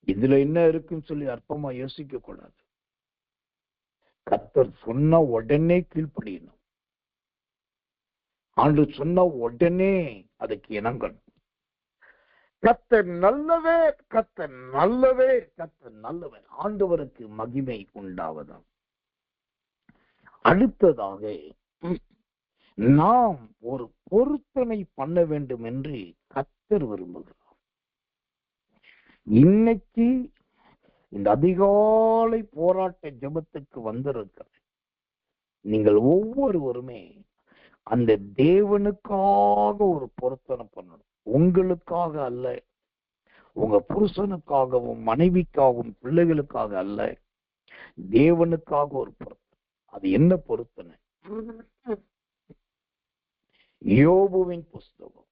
இதுல என்ன இருக்குன்னு சொல்லி அற்பமா யோசிக்க கூடாது. கர்த்தர் சொன்ன உடனே கீழ்ப்படியணும். ஆண்டு சொன்ன உடனே அதுக்கு இணங்கணும். கர்த்தர் நல்லவே, கர்த்தர் நல்லவே, கர்த்தர் நல்லவே. ஆண்டவருக்கு மகிமை உண்டாவதாம். அடுத்ததாக நாம் ஒரு பொருத்தனை பண்ண வேண்டும் என்று கர்த்தர் விரும்புகிறார். இன்னைக்கு இந்த அதிகாலை போராட்ட ஜெபத்துக்கு வந்திருக்கிற நீங்கள் ஒவ்வொருவருமே அந்த தேவனுக்காக ஒரு பொருத்தனை பண்ணணும். உங்களுக்காக அல்ல, உங்க புருஷனுக்காகவும் மனைவிக்காகவும் பிள்ளைகளுக்காக அல்ல, தேவனுக்காக ஒரு பொருத்தனை. அது என்ன பொருத்தனை? யோபுவின் புஸ்தகம்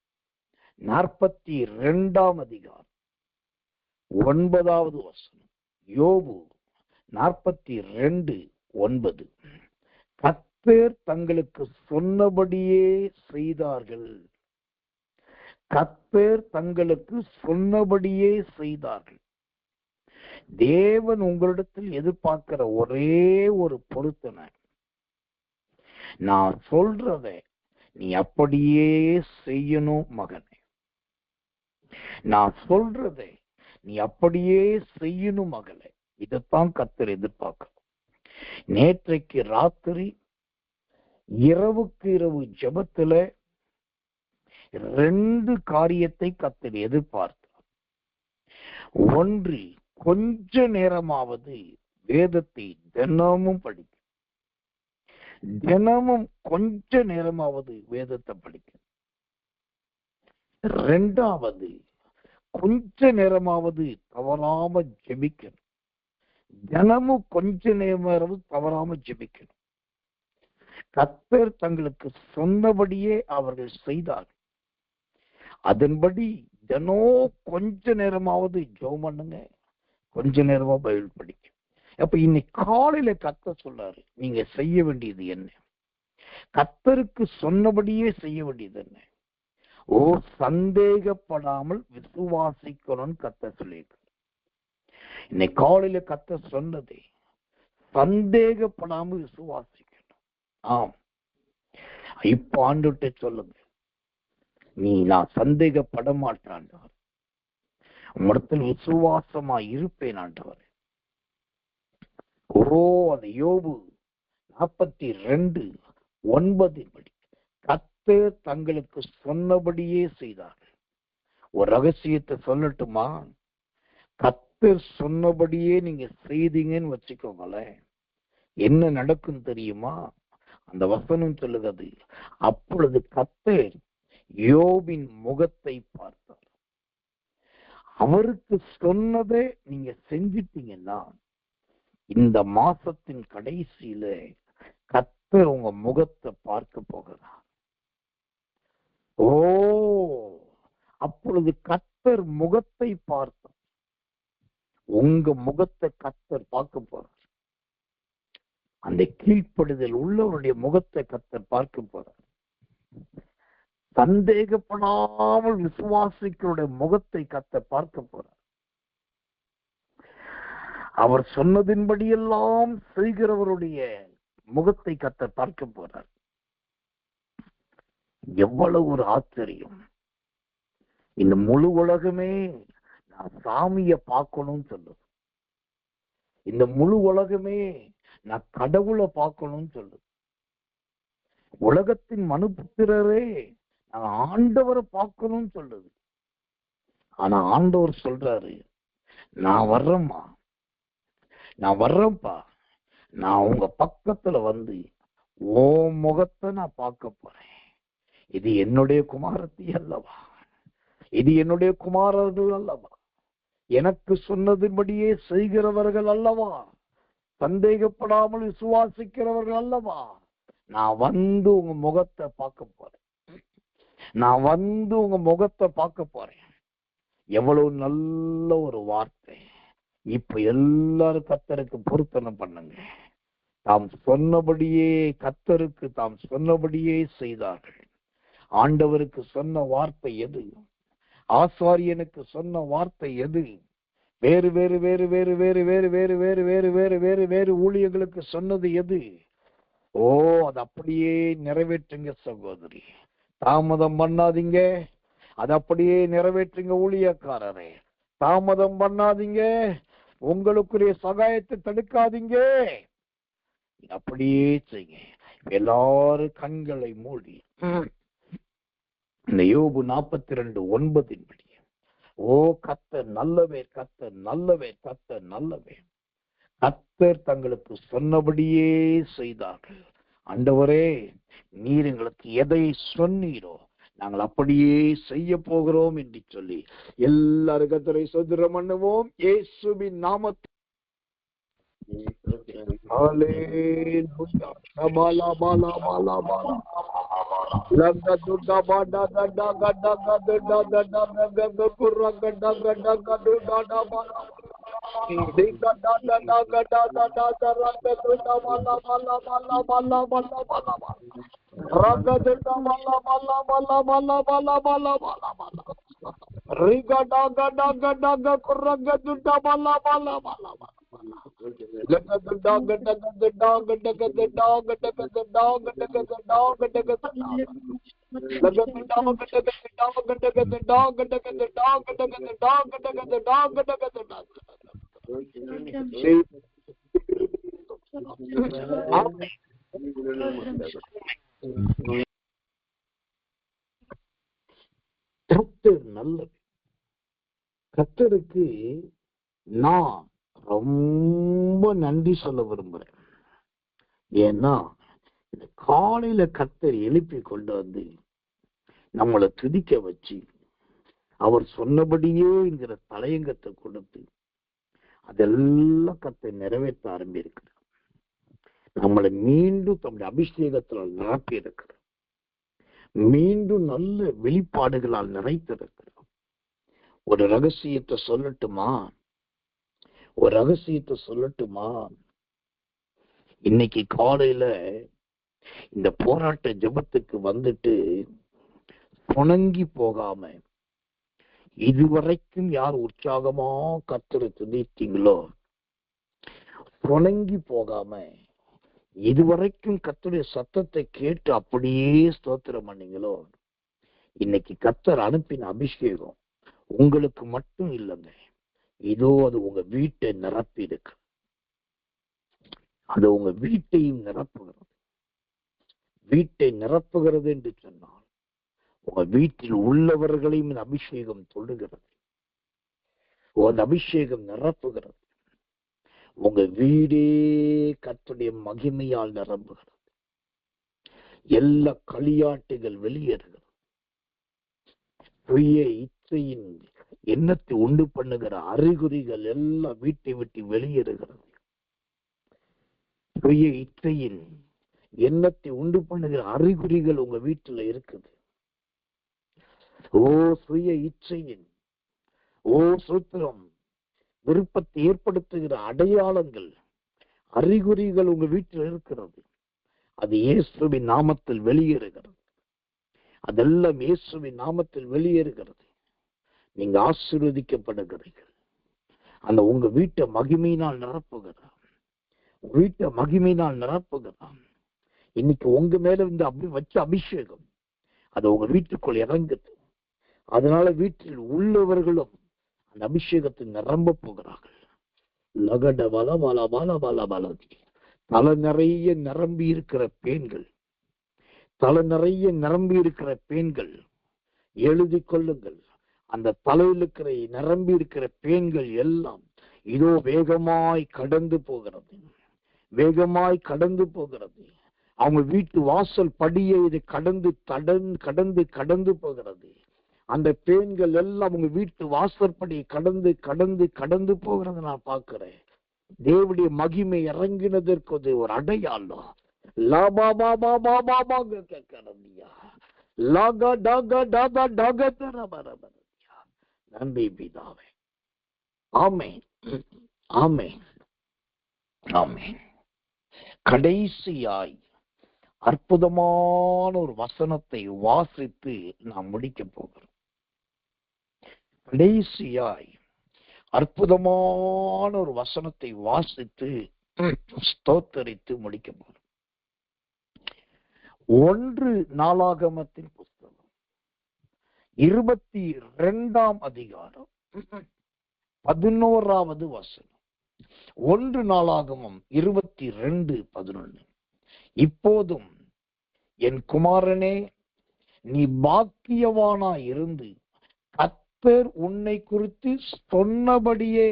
42ஆம் அதிகாரம் 9வது வசனம். யோபு 42:9. கர்த்தர் தங்களுக்கு சொன்னபடியே செய்தார்கள். கர்த்தர் தங்களுக்கு சொன்னபடியே செய்தார்கள். தேவன் உங்களிடத்தில் எதிர்பார்க்கிற ஒரே ஒரு பொருத்தனை, நான் சொல்றத நீ அப்படியே செய்யணும் மகனே. நான் சொல்றத நீ அப்படியே செய்யணும் மகளே. இதைத்தான் கர்த்தர் எதிர்பார்க்கிறோம். நேற்றைக்கு ராத்திரி இரவுக்கு இரவு ஜெபத்துல 2 காரியத்தை கர்த்தர் எதிர்பார்த்தார். ஒன்று, கொஞ்ச நேரமாவது வேதத்தை தினமும் படிக்க. தினமும் கொஞ்ச நேரமாவது வேதத்தை படிக்க. 2வது, கொஞ்ச நேரமாவது தவறாம ஜெபிக்கணும். தினமும் கொஞ்ச நேரமாவது தவறாம ஜெபிக்கணும். கர்த்தர் தங்களுக்கு சொன்னபடியே அவர்கள் செய்தார்கள். அதன்படி தினம் கொஞ்ச நேரமாவது ஜெபம் பண்ணுங்க, கொஞ்ச நேரமா பைபிள் படிக்க. அப்ப இன்னைக்கு காலையில கர்த்தர் சொல்றாரு, நீங்க செய்ய வேண்டியது என்ன? கர்த்தருக்கு சொன்னபடியே செய்ய வேண்டியது என்ன? சந்தேகப்படாமல் விசுவாசிக்கணும்னு கர்த்தர் சொல்லியிருக்காரு. இன்னைக்கு காலையில கர்த்தர் சொன்னதை சந்தேகப்படாமல் விசுவாசிக்கணும். ஆம், இப்ப ஆண்டுகிட்ட சொல்லுங்க, நான் சந்தேகப்பட மாட்டேன், உம்மிடத்தில் விசுவாசமா இருப்பேன் ஆண்டவர். அந்த யோபு 42:9 படி கர்த்தர் தங்களுக்கு சொன்னபடியே செய்தார்கள். ஒரு ரகசியத்தை சொல்லட்டுமா? கர்த்தர் சொன்னபடியே நீங்க செய்தீங்கன்னு வச்சுக்கோங்களேன், என்ன நடக்கும் தெரியுமா? அந்த வசனம் சொல்லுகிறது, அப்பொழுது கர்த்தர் யோபின் முகத்தை பார்த்தார். அவருக்கு சொன்னதை நீங்க செஞ்சிட்டீங்கன்னா இந்த மாசத்தின் கடைசியில கர்த்தர் உங்க முகத்தை பார்க்க போகிறார். அப்பொழுது கர்த்தர் முகத்தை பார்த்தார். உங்க முகத்தை கர்த்தர் பார்க்க போறார். அந்த கீழ்ப்படுதல் உள்ளவருடைய முகத்தை கர்த்தர் பார்க்க போறார். சந்தேகப்படாமல் விசுவாசிகளுடைய முகத்தை கர்த்தர் பார்க்க போறார். அவர் சொன்னதின்படியெல்லாம் செய்கிறவருடைய முகத்தை கர்த்தர் பார்க்க போறார். எவ்வளவு ஒரு ஆச்சரியம்! இந்த முழு உலகமே நான் சாமிய பார்க்கணும்னு சொல்லுது. இந்த முழு உலகமே நான் கடவுளை பார்க்கணும்னு சொல்லுது. உலகத்தின் மனுபுத்திரரே நான் ஆண்டவரை பார்க்கணும்னு சொல்லுது. ஆனா ஆண்டவர் சொல்றாரு, நான் வர்றேம்மா, நான் வர்றேன்ப்பா, நான் உங்க பக்கத்துல வந்து ஓ முகத்தை நான் பார்க்க போறேன். இது என்னுடைய குமாரத்தி அல்லவா, இது என்னுடைய குமாரர்கள் அல்லவா, எனக்கு சொன்னதின்படியே செய்கிறவர்கள் அல்லவா, சந்தேகப்படாமல் விசுவாசிக்கிறவர்கள் அல்லவா, நான் வந்து உங்க முகத்தை பார்க்க போறேன், நான் வந்து உங்க முகத்தை பார்க்க போறேன். எவ்வளவு நல்ல ஒரு வார்த்தை! இப்ப எல்லாரும் கர்த்தருக்கு பொருத்தனை பண்ணுங்க. தாம் சொன்னபடியே கர்த்தருக்கு தாம் சொன்னபடியே செய்தார்கள். ஆண்டவருக்கு சொன்ன வார்த்தை எது? ஆசாரியனுக்கு சொன்ன வார்த்தை எது? வேறு வேறு வேறு வேறு வேறு வேறு வேறு வேறு வேறு வேறு வேறு வேறு ஊழியர்களுக்கு சொன்னது எது? அது அப்படியே நிறைவேற்றுங்க சகோதரி, தாமதம் பண்ணாதீங்க. அது அப்படியே நிறைவேற்றுங்க ஊழியக்காரரே, தாமதம் பண்ணாதீங்க. உங்களுக்குரிய சகாயத்தை தடுக்காதீங்க, அப்படியே செய்யுங்க. எல்லாரும் கண்களை மூடி இந்த யோபு 42:9 படி, கர்த்தர் நல்லவே, கர்த்தர் நல்லவே, கர்த்தர் நல்லவே, கர்த்தர் தங்களுக்கு சொன்னபடியே செய்தார்கள். ஆண்டவரே, நீர் எங்களுக்கு எதை சொன்னீரோ நாங்கள் அப்படியே செய்ய போகிறோம் என்று சொல்லி எல்லாரும் கர்த்தரை ஸ்தோத்திரம் பண்ணுவோம். இயேசுவின் நாமத்தில் கர்த்தர் நல்லது. கர்த்தருக்கு நான் ரொம்ப நன்றி சொல்ல விரும்புறேன். ஏன்னா இந்த காலையில கர்த்தர் எழுப்பி கொண்டு வந்து நம்மளை துதிக்க வச்சு அவர் சொன்னபடியேங்கிற தலையங்கத்தை கொடுத்து அதெல்லாம் கர்த்தர் நிறைவேற்ற ஆரம்பிக்கிறார். நம்மளை மீண்டும் தம்முடைய அபிஷேகத்தினால் நிரப்பி இருக்கிறார். மீண்டும் நல்ல வெளிப்பாடுகளால் நிறைத்திருக்கிறார். ஒரு ரகசியத்தை சொல்லட்டுமா? ஒரு ரகசியத்தை சொல்லட்டுமா? இன்னைக்கு காலையில இந்த போராட்ட ஜெபத்துக்கு வந்துட்டு புணங்கி போகாம இதுவரைக்கும் யார் உற்சாகமா கர்த்தரை துதித்தீங்களோ புணங்கி போகாம இதுவரைக்கும் கர்த்தருடைய சத்தத்தை கேட்டு அப்படியே ஸ்தோத்திரம் பண்ணீங்களோ, இன்னைக்கு கர்த்தர் அனுப்பின அபிஷேகம் உங்களுக்கு மட்டும் இல்லைங்க, இதோ அது உங்க வீட்டை நிரப்பி இருக்கு. அது உங்க வீட்டையும் நிரப்புகிறது. வீட்டை நிரப்புகிறது என்று சொன்னால் உங்க வீட்டில் உள்ளவர்களையும் இந்த அபிஷேகம் தொடுகிறது. அந்த அபிஷேகம் நிரப்புகிறது. உங்க வீடே கர்த்தருடைய மகிமையால் நிரம்புகிறது. எல்லா களியாட்டுகள் வெளியேறுகிறது. சுய இச்சையின் எண்ணத்தை உண்டு பண்ணுகிற அறிகுறிகள் எல்லாம் வீட்டை விட்டு வெளியேறுகிறது. சுய இச்சையின் எண்ணத்தை உண்டு பண்ணுகிற அறிகுறிகள் உங்க வீட்டுல இருக்குது. ஓ சுய இச்சையின் சூத்திரம் விருப்பத்தை ஏற்படுத்துகிற அடையாளங்கள் அறிகுறிகள் உங்க வீட்டில் இருக்கிறது. அது இயேசுவின் நாமத்தில் வெளியேறுகிறது. அதெல்லாம் இயேசுவின் நாமத்தில் வெளியேறுகிறது. நீங்க ஆசீர்வதிக்கப்படுகிறீர்கள். அந்த உங்க வீட்டை மகிமையினால் நிரப்புகிறார். வீட்டை மகிமையினால் நிரப்புகிறார். இன்னைக்கு உங்க மேல இந்த வச்ச அபிஷேகம் அது உங்க வீட்டுக்குள் இறங்குது. அதனால வீட்டில் உள்ளவர்களும் அந்த அபிஷேகத்தை நிரம்ப போகிறார்கள். லகட பல பல பல பல பல தலை நிறைய நிரம்பி இருக்கிற பெண்கள், தலை நிறைய நிரம்பி இருக்கிற பெண்கள் எழுதி கொள்ளுங்கள். அந்த தலையில் இருக்கிற நிரம்பி இருக்கிற பெண்கள் எல்லாம் இதோ வேகமாய் கடந்து போகிறது. வேகமாய் கடந்து போகிறது. அவங்க வீட்டு வாசல் படியை இது கடந்து கடந்து கடந்து போகிறது. அந்த பெண்கள் எல்லாம் உங்க வீட்டு வாசற்படி கடந்து கடந்து கடந்து போகிறது நான் பார்க்கிறேன். தேவனுடைய மகிமை இறங்கினதற்கு அது ஒரு அடையாளம். நன்றி பிதாவே. ஆமென், ஆமென், ஆமென். கடைசியாய் அற்புதமான ஒரு வசனத்தை வாசித்து நாம் முடிக்க போகிறோம். கடைசியாய் அற்புதமான ஒரு வசனத்தை வாசித்து ஸ்தோத்தரித்து முடிக்க போகிறோம். 1 நாளாகமத்தின் புஸ்தகம் 22ஆம் அதிகாரம் 11வது வசனம். 1 நாளாகமம் 22:11. இப்போதும் என் குமாரனே, நீ பாக்கியவானா இருந்து கர்த்தர் உன்னை குறித்து சொன்னபடியே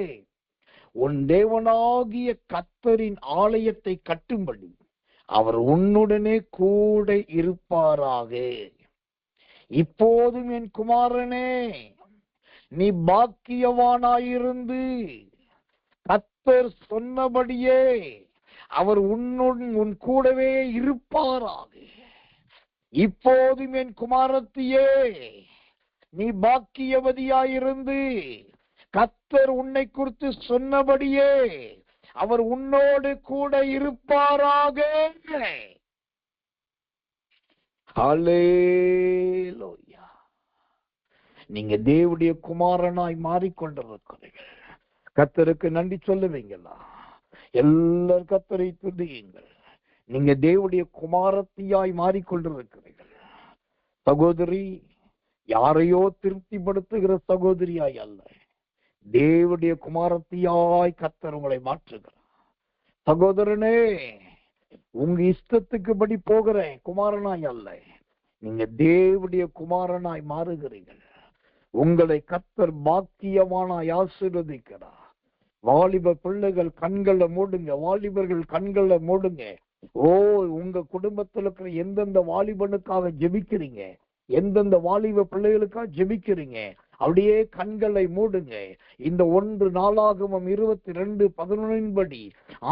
உன் தேவனாகிய கர்த்தரின் ஆலயத்தை கட்டும்படி அவர் உன்னுடனே கூட இருப்பாராக. இப்போதும் என் குமாரனே, நீ பாக்கியவானாயிருந்து கர்த்தர் சொன்னபடியே அவர் உன் கூடவே இருப்பாராக. இப்போதும் என் குமாரத்தியே, நீ பாக்கியவதியாயிருந்து கர்த்தர் உன்னை குறித்து சொன்னபடியே அவர் உன்னோடு கூட இருப்பாராக. ஹல்லேலூயா. நீங்க தேவனுடைய குமாரனாய் மாறிக்கொண்டிருக்கிறீர்கள். கர்த்தருக்கு நன்றி சொல்லுவீங்களா? எல்லாரும் கர்த்தரை துதியுங்கள். நீங்க தேவனுடைய குமாரத்தியாய் மாறிக்கொண்டிருக்கிறீர்கள். சகோதரி, யாரையோ திருப்திப்படுத்துகிற சகோதரியாய் அல்ல, தேவனுடைய குமாரத்தியாய் கர்த்தர் உங்களை மாற்றுகிறார். சகோதரனே, உங்க இஷ்டத்துக்கு படி போகிற குமாரனாய் அல்ல, நீங்க தேவனுடைய குமாரனாய் மாறுகிறீர்கள். உங்களை கர்த்தர் பாக்கியவானாய் ஆசீர்வதிக்கிறார். வாலிப பிள்ளைகள் கண்களை மூடுங்க. வாலிபர்கள் கண்களை மூடுங்க. உங்க குடும்பத்தில் இருக்கிற எந்தெந்த வாலிபனுக்காக ஜெபிக்கிறீங்க, எந்தெந்த வாலிப பிள்ளைகளுக்காக ஜெபிக்கிறீங்க, அப்படியே கண்களை மூடுங்க. இந்த 1 நாளாகமம் 22:11 படி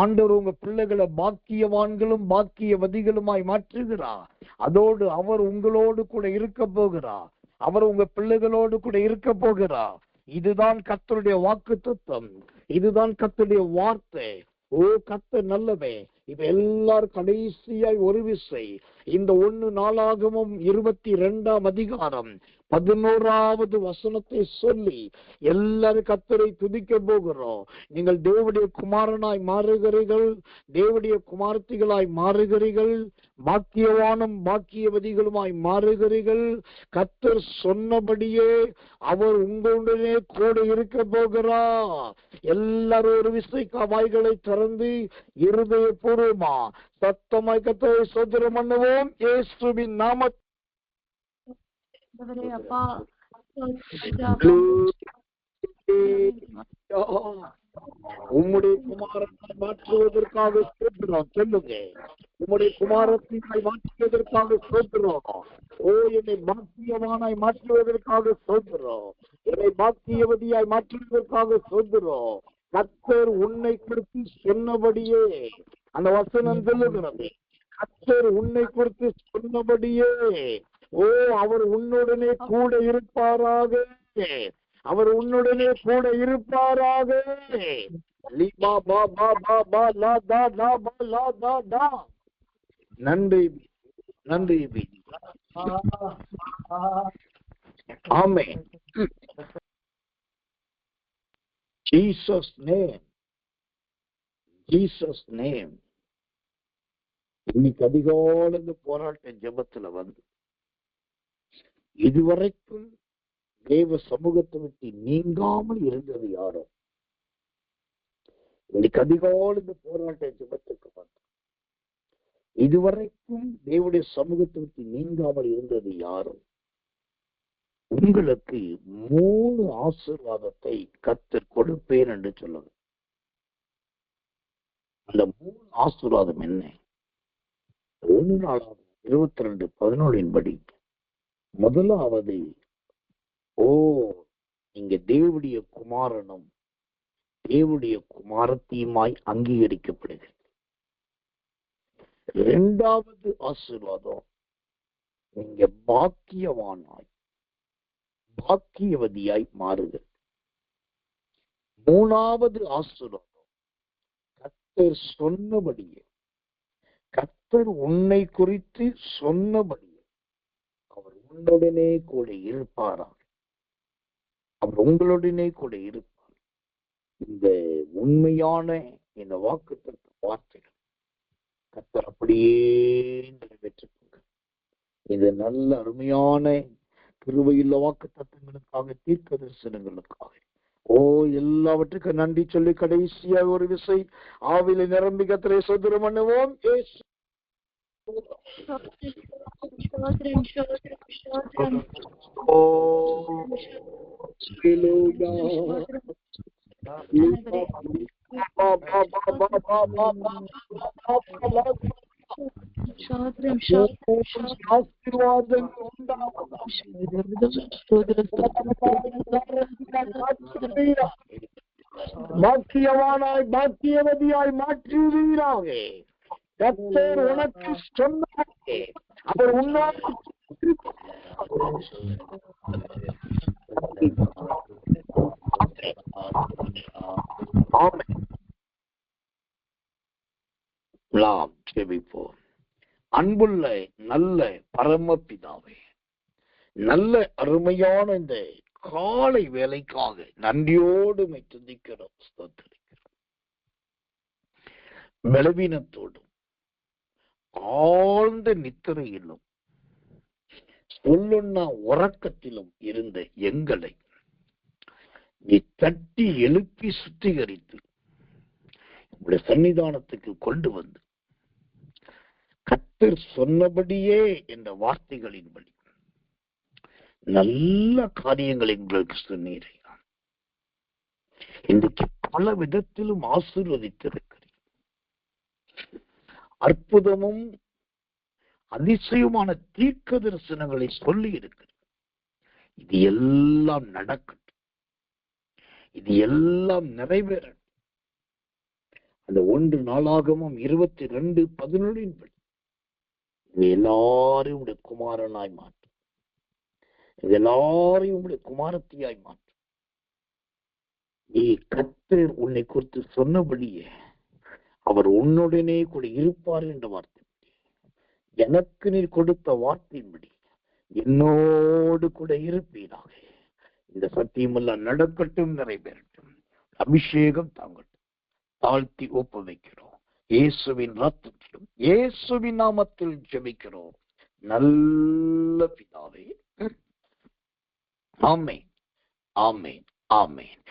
ஆண்டவர் உங்க பிள்ளைகளை பாக்கியவான்களும் பாக்கியவதிகளுமாய் மாற்றுகிறார். அதோடு அவர் உங்களோடு கூட இருக்க போகிறார். அவர் உங்க பிள்ளைகளோடு கூட இருக்க போகிறார். இதுதான் கர்த்தருடைய வாக்குத்தத்தம். இதுதான் கர்த்தருடைய வார்த்தை. கர்த்தர் நல்லவே. இப்ப எல்லாரும் கடைசியாய் ஒரு விசை இந்த 1 நாளாகமம் 22ஆம் அதிகாரம் 11வது வசனத்தை சொல்லி எல்லாரும் கர்த்தரை துதிக்க போகிறோம். நீங்கள் தேவனுடைய குமாரனாய் மாறுகிறீர்கள், தேவனுடைய குமாரத்திகளாய் மாறுகிறீர்கள், பாக்கியவானும் பாக்கியவதிகளுமாய் மாறுகிறீர்கள். கர்த்தர் சொன்னபடியே அவர் உங்களுடனே கூட இருக்க போகிறார். எல்லாரும் ஒரு விசைக்கா வாய்களை திறந்து இருதயபூர்வமா சத்தமாய் கர்த்தரை ஸ்தோத்திரம் பண்ணுவோம். இயேசுவின் நாமத்தில் அப்பா உம்முடைய குமாரத்தை மாற்றுவதற்காக ஸ்தோத்திரம். சொல்லுங்க, உம்முடைய குமாரத்தை மாற்றுவதற்காக ஸ்தோத்திரம். ஓ, என்னை பாக்கியவானாய் மாற்றுவதற்காக ஸ்தோத்திரம், என்னை பாக்கியவதியாய் மாற்றுவதற்காக ஸ்தோத்திரம். கர்த்தர் உன்னை குறித்து சொன்னபடியே அந்த வசனம் சொல்லுகிறது. கர்த்தர் உன்னை குறித்து சொன்னபடியே ஓ, அவர் உன்னுடனே கூட இருப்பாராக, அவர் உன்னுடனே கூட இருப்பாராக. நன்றி, நன்றி. ஆமென். Jesus name, Jesus name. இன்னைக்கு அதிகாலை இந்த போராட்ட ஜெபத்துல வந்து இதுவரைக்கும் தேவ சமூகத்தை விட்டு நீங்காமல் இருந்தது யாரோ? இன்னைக்கு அதிகாலை இந்த போராட்ட ஜெபத்துக்கு வந்து இதுவரைக்கும் தேவனுடைய சமூகத்தை விட்டு நீங்காமல் இருந்தது யாரோ? உங்களுக்கு 3 ஆசீர்வாதத்தை கர்த்தர் கொடுப்பேன் என்று சொல்லுங்க. அந்த 3 ஆசீர்வாதம் என்ன? 1 படி முதலாவது, ஓ, நீங்க தேவனுடைய குமாரனும் தேவனுடைய குமாரத்தியுமாய் அங்கீகரிக்கப்படுகிறது. 2வது ஆசீர்வாதம், நீங்க பாக்கியவானாய் பாக்கியவதியாய் மாறுகிறது. 3வது ஆசீர்வாதம், கர்த்தர் சொன்னபடியே, கர்த்தர் உன்னை குறித்து சொன்னபடியே அவர் உன்னுடனே கூட இருப்பாரா, அவர் உங்களுடனே கூட இருப்பார். இந்த உண்மையான இந்த வாக்குத்தத்த வார்த்தைகள் கர்த்தர் அப்படியே நிறைவேற்றுங்க. இது நல்ல அருமையான கிருபையுள்ள வாக்கு தத்துவங்களுக்காக, தீர்க்க தரிசனங்களுக்காக, ஓ, எல்லாவற்றுக்கும் நன்றி சொல்லி கடைசியாக ஒரு விசை ஆவில நிரம்பி கர்த்தரை ஸ்தோத்திரம் பண்ணுவோம். பாக்கியவானாய் பாக்கியவதியாய் மாற்றுவீராக. கர்த்தர் உனக்கு சொன்னாரே, அவர் உன்னோடு ஜெபிப்போம். அன்புள்ள நல்ல பரமபிதாவே, நல்ல அருமையான இந்த காலை வேலைக்காக நன்றியோடு துதிக்கிறோம், ஸ்தோத்திரிக்கிறோம். பலவீனத்தோடும் ஆழ்ந்த நித்திரையிலும் சொல்லுண்ணா உறக்கத்திலும் இருந்த எங்களை நீ தட்டி எழுப்பி சுத்திகரித்து உங்களுடைய சன்னிதானத்துக்கு கொண்டு வந்து கர்த்தர் சொன்னபடியே என்ற வார்த்தைகளின்படி நல்ல காரியங்களை எங்களுக்கு சொன்னீரே. இன்றைக்கு பல விதத்திலும் ஆசீர்வதித்திருக்கிறீர். அற்புதமும் அதிசயமான தீர்க்க தரிசனங்களை சொல்லி இருக்கிறது. இது எல்லாம் நடக்கட்டும், இது எல்லாம் நிறைவேறட்டும். அந்த 1 நாளாகமம் 22:11 படி இது எல்லாரையும் உடைய குமாரனாய் மாற்றும், இது எல்லாரையும் உடைய குமாரத்தியாய் மாற்றும். நீ கர்த்தர் உன்னை குறித்து சொன்னபடியே அவர் உன்னுடனே கூட இருப்பார் என்ற வார்த்தை எனக்கு நீர் கொடுத்த வார்த்தையின்படி என்னோடு கூட இருப்பீனாக. இந்த சத்தியமெல்லாம் நடக்கட்டும், நிறைவேறட்டும். அபிஷேகம் தாங்கட்டும். தாழ்த்தி ஒப்புவிக்கிறோம். இயேசுவின் ரத்தத்திலும் இயேசுவின் நாமத்தில் ஜெபிக்கிறோம் நல்ல பிதாவே. ஆமென், ஆமென், ஆமென்.